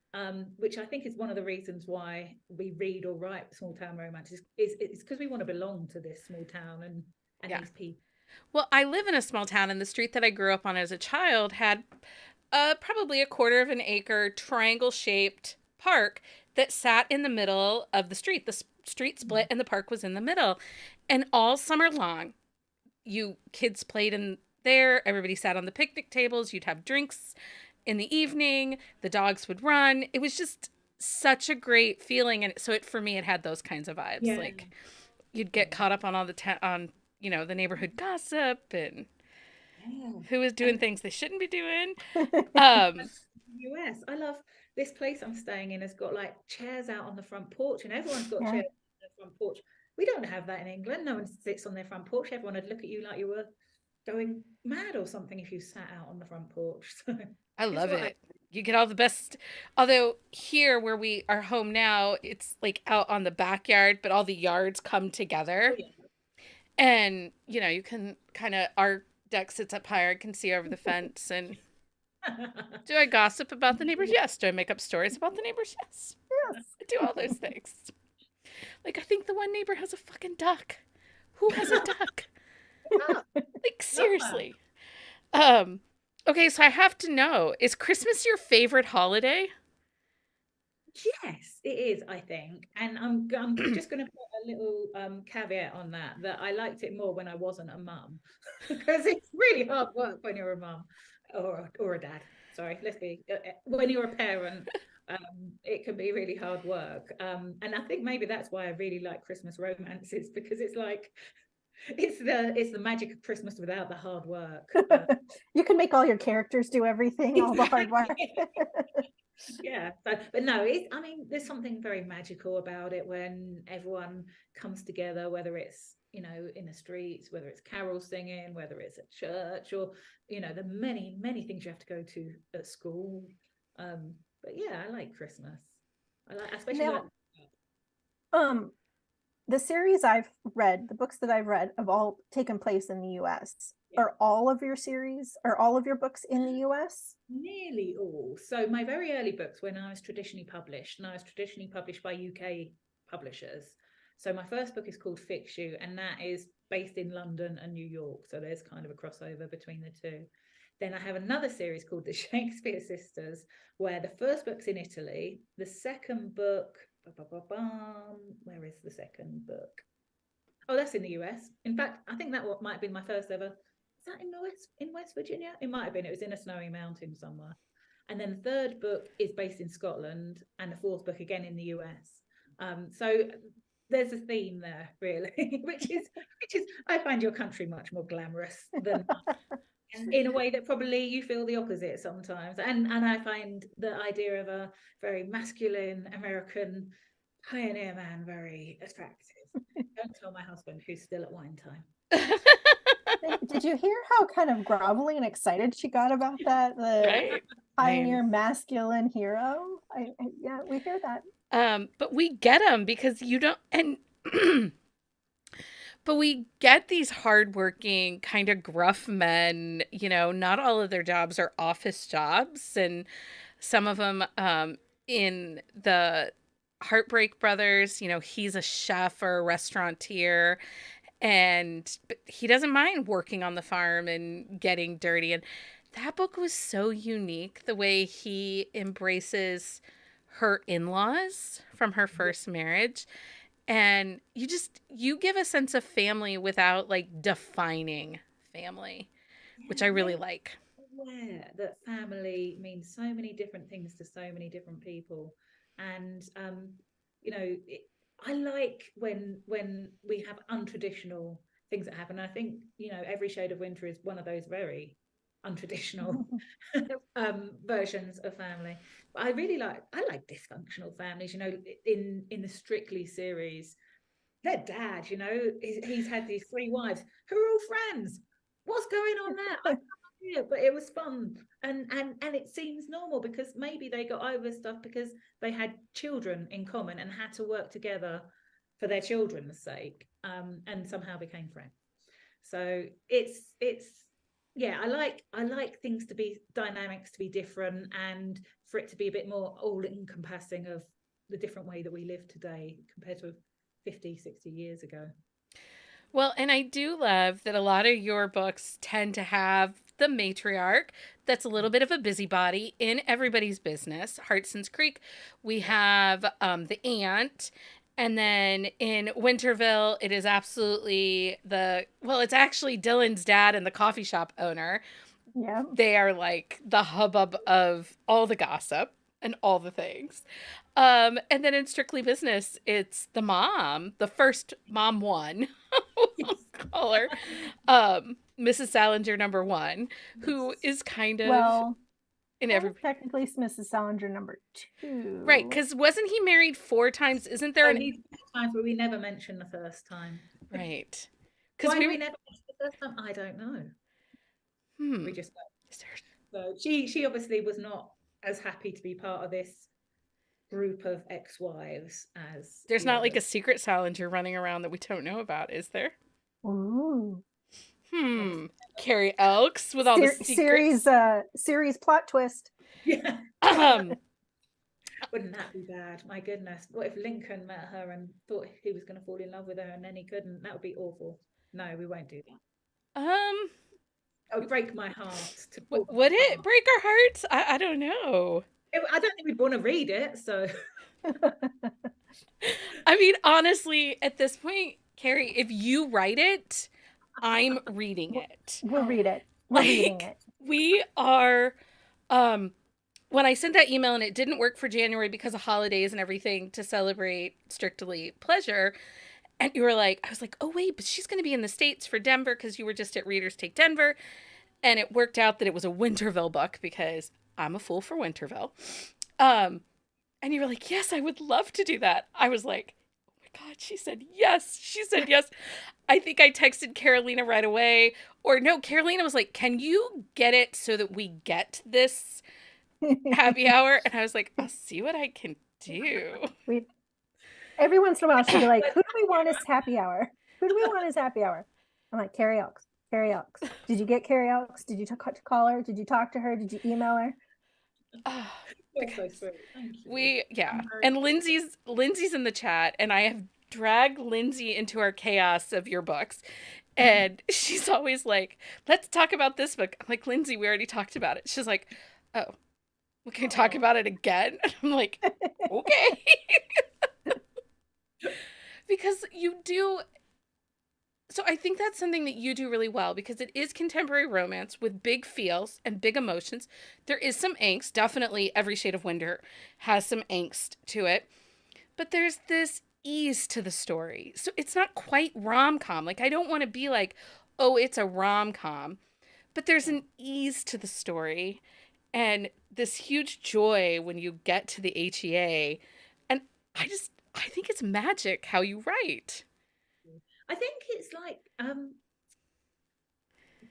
which I think is one of the reasons why we read or write small town romances. Is because we want to belong to this small town and Yeah. these people. Well, I live in a small town, and the street that I grew up on as a child had probably a quarter of an acre triangle shaped park that sat in the middle of the street. The street split, and the park was in the middle. And all summer long, you kids played in there. Everybody sat on the picnic tables. You'd have drinks in the evening. The dogs would run. It was just such a great feeling. And so for me, it had those kinds of vibes. Yeah, Like, you'd yeah, get caught up on all on the neighborhood gossip and yeah. who is doing And things they shouldn't be doing. Um, US, I love this place I'm staying in has got like chairs out on the front porch, and everyone's got Yeah. chairs on their front porch. We don't have that in England. No one sits on their front porch. Everyone would look at you like you were going mad or something if you sat out on the front porch. So I it's love what I. it. You get all the best. Although here where we are home now, it's like out on the backyard, but all the yards come Oh together. yeah. And, you can kind of, our deck sits up higher, I can see over the fence. And do I gossip about the neighbors? Yes. Do I make up stories about the neighbors? Yes. Yes. I do all those things. Like, I think the one neighbor has a fucking duck. Who has a duck? Ah, Like, love that. seriously. Um, okay, so I have to know, is Christmas your favorite holiday? Yes, it is, I think. And I'm just going to put a little caveat on that I liked it more when I wasn't a mum, because it's really hard work when you're a mum or a dad. Sorry, let's be when you're a parent, it can be really hard work. And I think maybe that's why I really like Christmas romances, because it's like it's the magic of Christmas without the hard work. You can make all your characters do everything, all the hard work. Yeah, but no, I mean, there's something very magical about it when everyone comes together, whether it's in the streets, whether it's carol singing, whether it's at church, or the many things you have to go to at school. But yeah, I like Christmas. I especially like. Now, um, the series I've read, the books that I've read have all taken place in the US. Yeah. Are all of your books in the US? Nearly all. So my very early books, when I was traditionally published, and I was traditionally published by UK publishers. So my first book is called Fix You, and that is based in London and New York. So there's kind of a crossover between the two. Then I have another series called The Shakespeare Sisters, where the first book's in Italy. The second book, where is the second book? Oh, that's in the US. In fact, I think that might have been my first ever. Is that in West Virginia? It might have been. It was in a snowy mountain somewhere. And then the third book is based in Scotland, and the fourth book again in the US. So there's a theme there, really, which is I find your country much more glamorous than in a way that probably you feel the opposite sometimes. And I find the idea of a very masculine American pioneer man very attractive. Don't tell my husband, who's still at wine time. Did you hear how kind of grovelly and excited she got about that? The Right. pioneer masculine hero. Yeah, we hear that. But we get them because you don't, and but we get these hardworking, kind of gruff men. You know, not all of their jobs are office jobs, and some of them, in the Heartbreak Brothers, you know, he's a chef or a restaurateur, but he doesn't mind working on the farm and getting dirty. And that book was so unique, the way he embraces her in-laws from her first marriage. And you give a sense of family without like defining family, which I really like. Aware that family means so many different things to so many different people. And you know, I like when we have untraditional things that happen. I think, you know, Every Shade of Winter is one of those very untraditional versions of family. But I like dysfunctional families. You know, in the Strictly series, their dad, you know, he's had these three wives who are all friends. What's going on there? I have no idea, but it was fun, and it seems normal because maybe they got over stuff because they had children in common and had to work together for their children's sake, and somehow became friends. So it's yeah, I like things to be dynamics, to be different, and for it to be a bit more all encompassing of the different way that we live today compared to 50, 60 years ago. Well, and I do love that a lot of your books tend to have the matriarch that's a little bit of a busybody in everybody's business. Hartson's Creek, we have the aunt. And then in Winterville, it is absolutely it's actually Dylan's dad and the coffee shop owner. Yeah. They are like the hubbub of all the gossip and all the things. And then in Strictly Business, it's the mom, the first mom one, we'll call her, Mrs. Salinger number one, who is kind of in every. Technically, it's Mrs. Salinger number 2. Right, because wasn't he married 4 times? Isn't there he's times where we never mention the first time. Right. Why we never mention the first time? I don't know. We just so she obviously was not as happy to be part of this group of ex-wives as there's not like a secret Salinger running around that we don't know about, is there? Ooh. Carrie Elks with all the secrets. Series plot twist. Yeah. Wouldn't that be bad? My goodness. What if Lincoln met her and thought he was going to fall in love with her and then he couldn't? That would be awful. No, we won't do that. It would break my heart. Would it break our hearts? I don't know. I don't think we'd want to read it, so. I mean, honestly, at this point, Carrie, if you write it, I'm reading it. We'll read it. We're reading it. We are, when I sent that email and it didn't work for January because of holidays and everything to celebrate Strictly Pleasure, and you were like, I was like, oh wait, but she's going to be in the States for Denver because you were just at Readers Take Denver. And it worked out that it was a Winterville book because I'm a fool for Winterville. And you were like, yes, I would love to do that. I was like, oh my God, she said yes. She said yes. I think I texted Carolina right away. Or no, Carolina was like, can you get it so that we get this happy hour? And I was like, I'll see what I can do. Every once in a while she'll be like, who do we want as happy hour? Who do we want as happy hour? I'm like, Carrie Elks. Carrie Elks. Did you get Carrie Elks? Did you call her? Did you talk to her? Did you email her? And Lindsay's in the chat, and I have drag Lindsay into our chaos of your books. And she's always like, let's talk about this book. I'm like, Lindsay, we already talked about it. She's like, oh, we can talk about it again. And I'm like, okay. Because you do. So I think that's something that you do really well because it is contemporary romance with big feels and big emotions. There is some angst. Definitely Every Shade of Winter has some angst to it. But there's this ease to the story. So it's not quite rom-com. Like I don't want to be like, "Oh, it's a rom-com." But there's an ease to the story and this huge joy when you get to the HEA. And I think it's magic how you write. I think it's like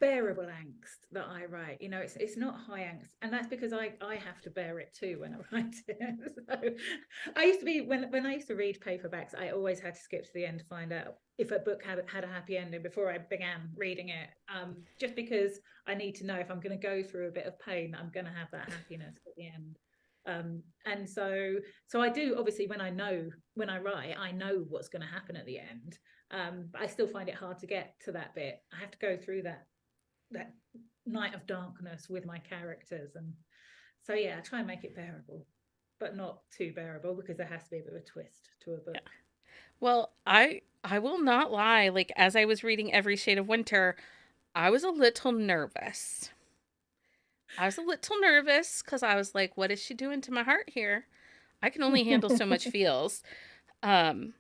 bearable angst that I write. You know, it's not high angst, and that's because I have to bear it too when I write it. So I used to be when I used to read paperbacks, I always had to skip to the end to find out if a book had a happy ending before I began reading it. Just because I need to know if I'm going to go through a bit of pain, I'm going to have that happiness at the end. And so I do, obviously, when I write, I know what's going to happen at the end. But I still find it hard to get to that bit. I have to go through that night of darkness with my characters, and so yeah, I try and make it bearable, but not too bearable because there has to be a bit of a twist to a book. Yeah. Well, I will not lie, like as I was reading Every Shade of Winter, I was a little nervous. I was a little nervous because I was like, what is she doing to my heart here? I can only handle so much feels. Um,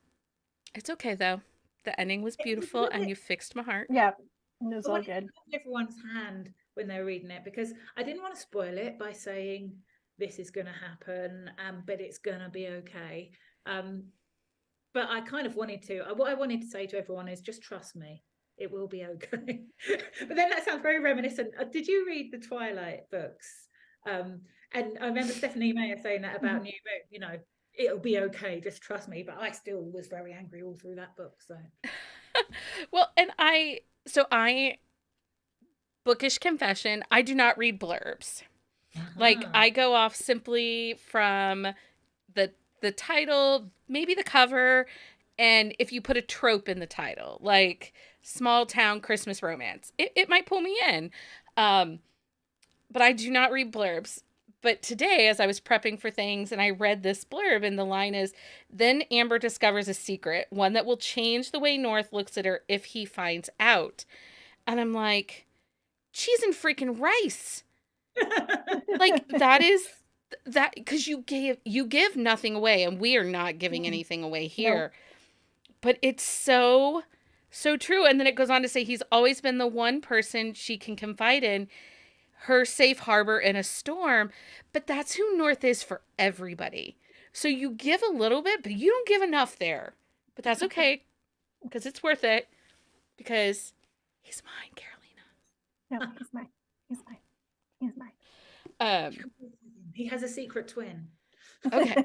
it's okay though. The ending was beautiful and you fixed my heart. Yeah, it was But all when good. everyone's hand when they're reading it, because I didn't want to spoil it by saying this is going to happen, but it's going to be okay. But I kind of wanted to. What I wanted to say to everyone is just trust me, it will be okay. But then that sounds very reminiscent. Did you read the Twilight books? And I remember Stephanie Meyer saying that about New Moon. You know, it'll be okay, just trust me. But I still was very angry all through that book. So Well, and I bookish confession, I do not read blurbs. Like I go off simply from the title, maybe the cover, and if you put a trope in the title, like small town Christmas romance, it might pull me in. But I do not read blurbs. But today, as I was prepping for things and I read this blurb, and the line is, then Amber discovers a secret, one that will change the way North looks at her if he finds out. And I'm like, cheese and freaking rice. Like that is that because you give nothing away, and we are not giving anything away here. But it's so true. And then it goes on to say he's always been the one person she can confide in, her safe harbor in a storm. But that's who North is for everybody. So you give a little bit, but you don't give enough there. But that's okay because it's worth it because he's mine, Carolina. No, he's mine. He's mine. He's mine. he has a secret twin. Okay.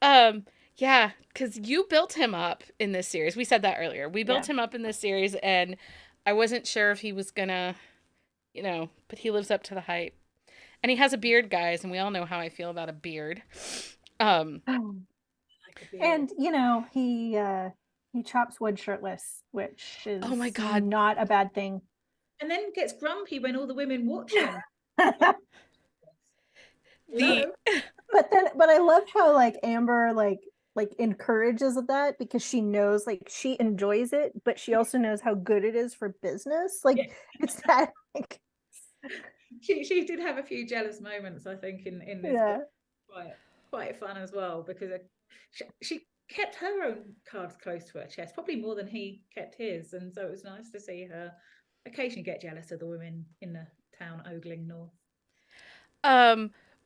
Right. Yeah, because you built him up in this series. We said that earlier. We built him up in this series, and I wasn't sure if he was gonna, but he lives up to the hype. And he has a beard, guys, and we all know how I feel about a beard. And he chops wood shirtless, which is oh my God, not a bad thing. And then gets grumpy when all the women watch him. But I love how like Amber like encourages that because she knows like she enjoys it, but she also knows how good it is for business. Like it's that like she did have a few jealous moments, I think, in this book. Quite fun as well, because she kept her own cards close to her chest, probably more than he kept his, and so it was nice to see her occasionally get jealous of the women in the town ogling North.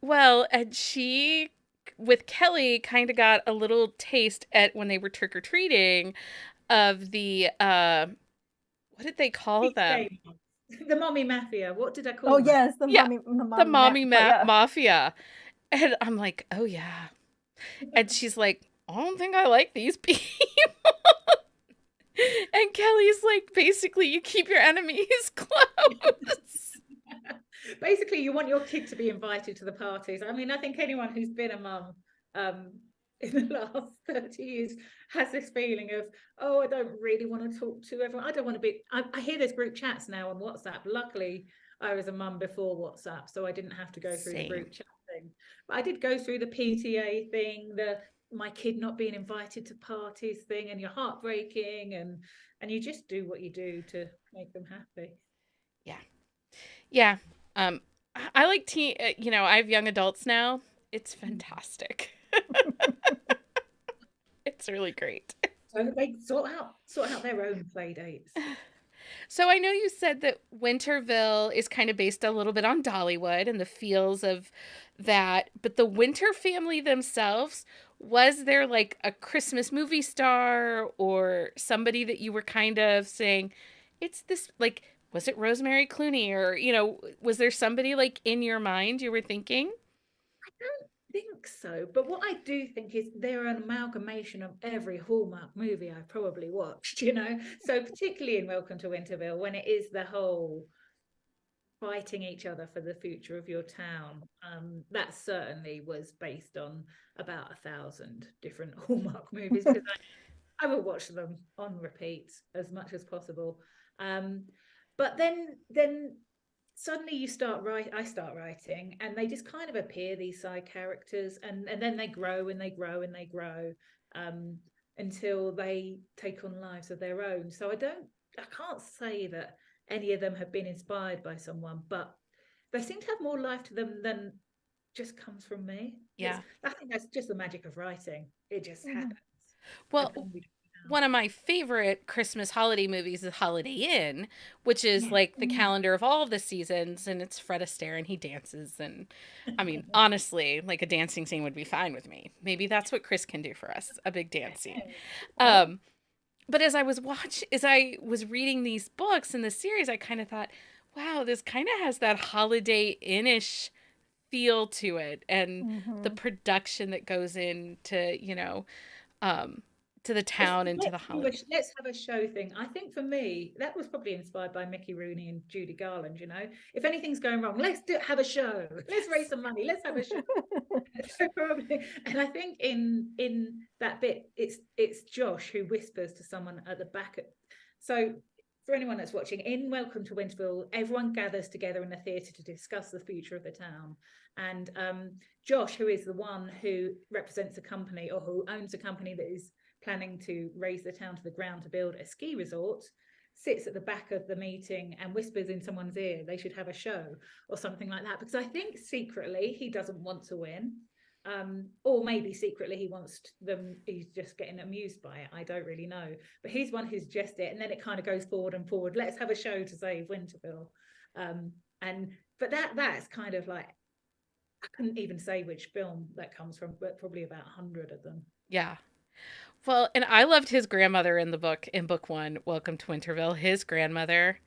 Well, and she, with Kelly, kind of got a little taste at when they were trick-or-treating of the, what did they call them? The mommy mafia. What did I call them? Oh, yes, the mommy mafia. And I'm like, oh, yeah. And she's like, I don't think I like these people. And Kelly's like, basically, you keep your enemies close. Basically, you want your kid to be invited to the parties. I mean, I think anyone who's been a mum in the last 30 years has this feeling of, oh, I don't really want to talk to everyone. I don't want to be, I hear there's group chats now on WhatsApp. Luckily, I was a mum before WhatsApp, so I didn't have to go through the Same. group chat thing. But I did go through the PTA thing, the my kid not being invited to parties thing, and you're heartbreaking, and you just do what you do to make them happy. Yeah. Yeah. I like I have young adults now. It's fantastic. It's really great. So they sort out their own play dates. So I know you said that Winterville is kind of based a little bit on Dollywood and the feels of that, but the Winter family themselves, was there like a Christmas movie star or somebody that you were kind of saying, it's this, like, was it Rosemary Clooney, or, was there somebody like in your mind you were thinking? I don't think so. But what I do think is they're an amalgamation of every Hallmark movie I've probably watched, you know? So particularly in Welcome to Winterville, when it is the whole fighting each other for the future of your town, that certainly was based on about 1,000 different Hallmark movies, because I will watch them on repeat as much as possible. Um, but then suddenly I start writing, and they just kind of appear, these side characters, and then they grow and they grow and they grow, um, until they take on lives of their own. So I can't say that any of them have been inspired by someone, but they seem to have more life to them than just comes from me. Yeah. I think that's just the magic of writing. It just Mhm. happens. I Well, probably don't know. one of my favorite Christmas holiday movies is Holiday Inn, which is Yeah. like the calendar of all the seasons, and it's Fred Astaire and he dances. And I mean, honestly, like a dancing scene would be fine with me. Maybe that's what Chris can do for us, a big dance scene. Right. Um, but as I was reading these books in the series, I kind of thought, wow, this kind of has that Holiday Inn-ish feel to it, and the Mhm. production that goes into, um, to the town and to the holiday. Let's have a show thing. I think for me, that was probably inspired by Mickey Rooney and Judy Garland. You know, if anything's going wrong, have a show. Let's raise Yes. some money. Let's have a show. So probably, and I think in that bit, it's Josh who whispers to someone at the back. So for anyone that's watching, in Welcome to Winterville, everyone gathers together in the theatre to discuss the future of the town. And Josh, who is the one who represents a company, or who owns a company that is planning to raise the town to the ground to build a ski resort, sits at the back of the meeting and whispers in someone's ear they should have a show or something like that, because I think secretly he doesn't want to win, or maybe secretly he's just getting amused by it. I don't really know, but he's one who's just it, and then it kind of goes forward and forward. Let's have a show to save Winterville. And but that's kind of like, I couldn't even say which film that comes from, but probably about 100 of them. Yeah. Well, and I loved his grandmother in book one, Welcome to Winterville. His grandmother,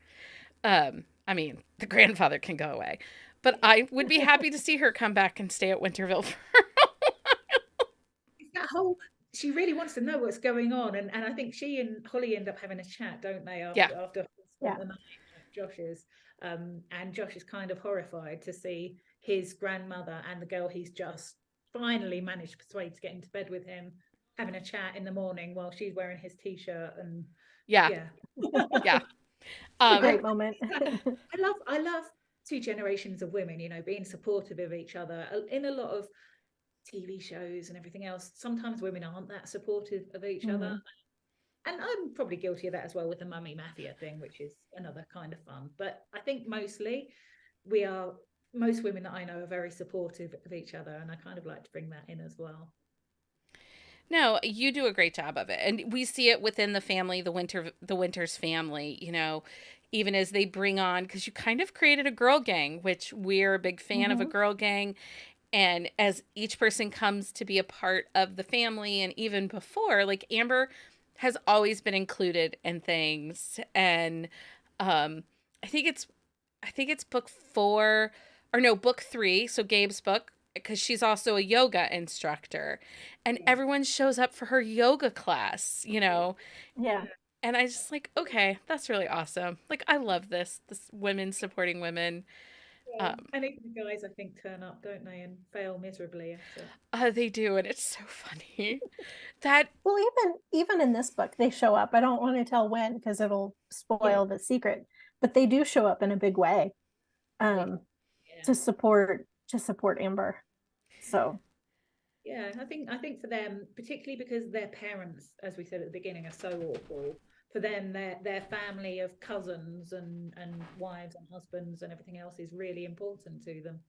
I mean, the grandfather can go away, but I would be happy to see her come back and stay at Winterville for. That whole, she really wants to know what's going on, and I think she and Holly end up having a chat, don't they, Yeah. after Yeah. the night at Josh's, and Josh is kind of horrified to see his grandmother and the girl he's just finally managed to persuade to get into bed with him having a chat in the morning while she's wearing his t-shirt. And Yeah. yeah, Yeah. A great moment. I love two generations of women, you know, being supportive of each other. In a lot of TV shows and everything else, sometimes women aren't that supportive of each other. And I'm probably guilty of that as well with the mummy mafia thing, which is another kind of fun. But I think mostly most women that I know are very supportive of each other, and I kind of like to bring that in as well. No, you do a great job of it. And we see it within the family, the Winters family, even as they bring on, because you kind of created a girl gang, which we're a big fan of a Mhm. girl gang. And as each person comes to be a part of the family, and even before, like Amber has always been included in things. And um I think it's book 4, or no, book 3, so Gabe's book, because she's also a yoga instructor, and Yeah. everyone shows up for her yoga class. Yeah. And I just like, okay, that's really awesome. Like, I love this women supporting women. And even the guys, I think, turn up, don't they, and fail miserably at it. They do, and it's so funny. That Well, even in this book, they show up. I don't want to tell when because it'll Yeah, spoil the secret, but they do show up in a big way yeah, to support Amber. So yeah. I think for them, particularly because their parents, as we said at the beginning, are so awful. For them, their family of cousins and wives and husbands and everything else is really important to them.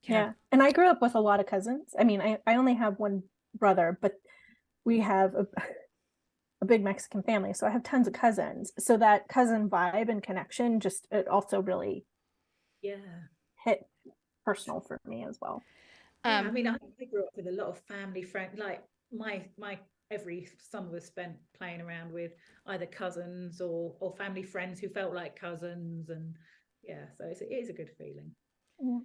yeah. yeah. And I grew up with a lot of cousins. I mean, I only have one brother, but we have a big Mexican family. So I have tons of cousins. So that cousin vibe and connection just it also really Yeah. hit personal for me as well. Yeah, I Um, mean, I grew up with a lot of family friends. Like my every summer was spent playing around with either cousins or family friends who felt like cousins, and yeah, so it is a good feeling. Yeah.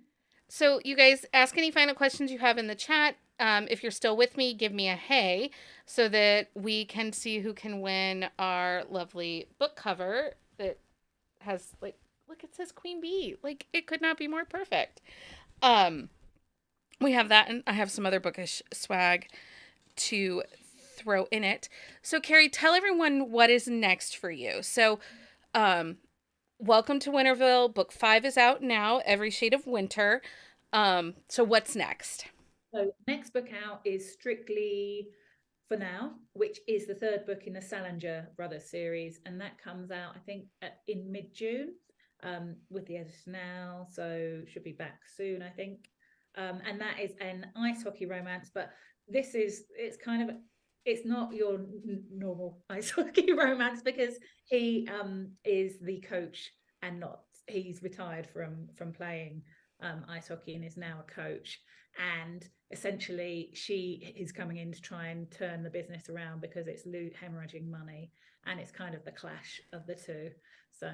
so you guys ask any final questions you have in the chat. If you're still with me, give me a hey so that we can see who can win our lovely book cover that has like look it says Queen Bee. Like it could not be more perfect. Um we have that and I have some other bookish swag to throw in it. So Carrie, tell everyone what is next for you. So um welcome to Winterville. Book 5 is out now, Every Shade of Winter. So what's next? So next book out is Strictly for Now, which is the third book in the Salinger Brothers series, and that comes out I think in mid-June with the editor now, so should be back soon I think. And that is an ice hockey romance, but it's kind of it's not your normal ice hockey romance because he is the coach and not he's retired from playing ice hockey and is now a coach, and essentially she is coming in to try and turn the business around because it's hemorrhaging money, and it's kind of the clash of the two. So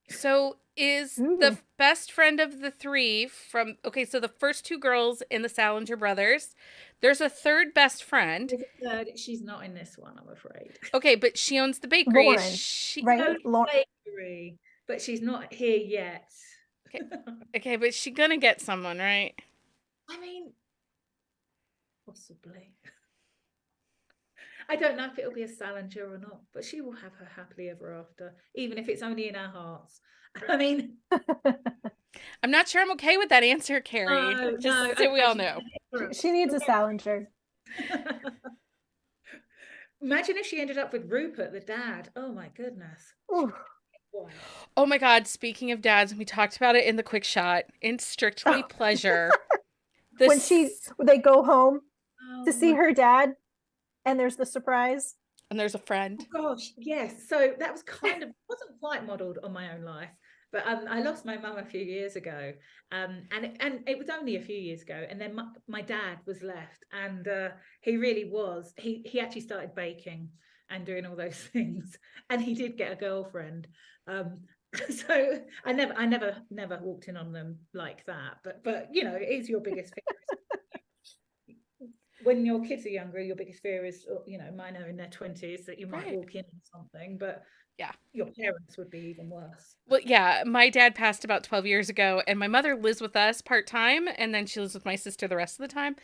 So is the Ooh. best friend of the three from okay, so the first two girls in the Salinger brothers. There's a third best friend. there's a third, she's not in this one, I'm afraid. Okay, but she owns the bakery. Is Lauren, she right? No bakery, but she's not here yet. okay? Okay, but she gonna get someone, right? I mean, possibly. I don't know if it'll be a Salinger or not, but she will have her happily ever after, even if it's only in our hearts. I mean, I'm not sure I'm okay with that answer, Carrie. no, no, Just so we all know. She needs a Salinger. Imagine if she ended up with Rupert, the dad. Oh my goodness. Ooh. Boy. Oh my God! Speaking of dads, we talked about it in the quick shot in Strictly Pleasure. When This they go home to Oh see my her dad and there's the surprise. and there's a friend. gosh, yes. So that was kind of wasn't quite modelled on my own life, but I lost my mum a few years ago, and it was only a few years ago, and then my dad was left, and he really was. He actually started baking and doing all those things, and he did get a girlfriend. Um, so I never walked in on them like that, but you know, it is your biggest fear when your kids are younger. Your biggest fear is, you know, mine are in their 20s, that you might Right. walk in on something, but Yeah. your parents would be even worse. Well, yeah, my dad passed about 12 years ago, and my mother lives with us part time, and then she lives with my sister the rest of the time.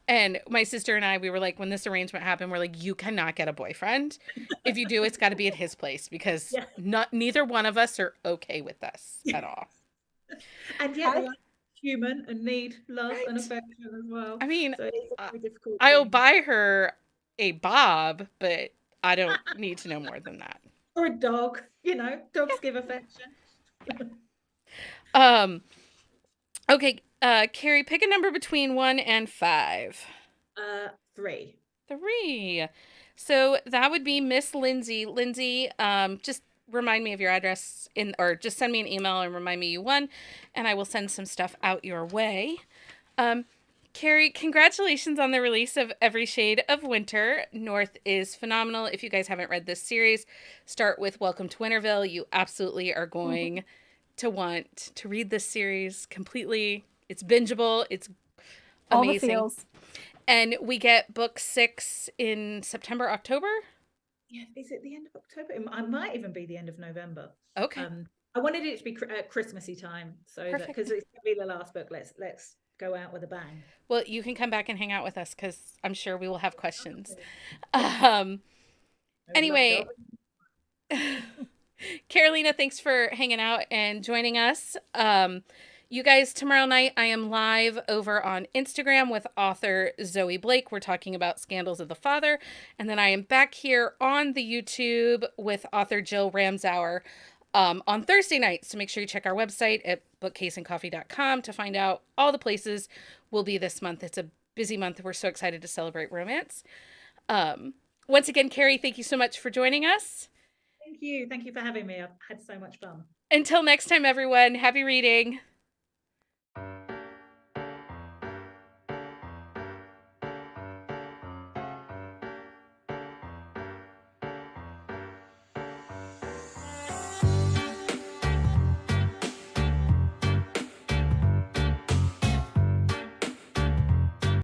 And my sister and I, we were like, when this arrangement happened, we're like, you cannot get a boyfriend. If you do, it's got to be at his place because Yeah. neither one of us are okay with this at all. And yet they I are human and need love and Right. affection as well. I mean, So it is a I- very difficult I'll thing. buy her a bob, but I don't need to know more than that. Or a dog, you know, dogs give affection. Um. Okay, Carrie, pick a number between 1 and 5. 3. 3. So that would be Miss Lindsay. Lindsay, just remind me of your address or just send me an email and remind me you won, and I will send some stuff out your way. Um, Carrie, congratulations on the release of Every Shade of Winter. North is phenomenal. If you guys haven't read this series, start with Welcome to Winterville. You absolutely are going to want to read this series completely. It's bingeable. It's all the amazing. feels. And we get book 6 in September, October. Yeah, is it the end of October? It might even be the end of November. Okay. I wanted it to be Christmassy time, so that Perfect. because it's gonna be the last book. Let's go out with a bang. Well, you can come back and hang out with us because I'm sure we will have questions. I would love Anyway, to. Carolina, thanks for hanging out and joining us. You guys, tomorrow night I am live over on Instagram with author Zoe Blake. We're talking about Scandals of the Father. And then I am back here on the YouTube with author Jill Ramsauer on Thursday night. So make sure you check our website at bookcaseandcoffee.com to find out all the places we'll be this month. It's a busy month. We're so excited to celebrate romance. Once again, Carrie, thank you so much for joining us. Thank you for having me. I've had so much fun. Until next time, everyone, happy reading.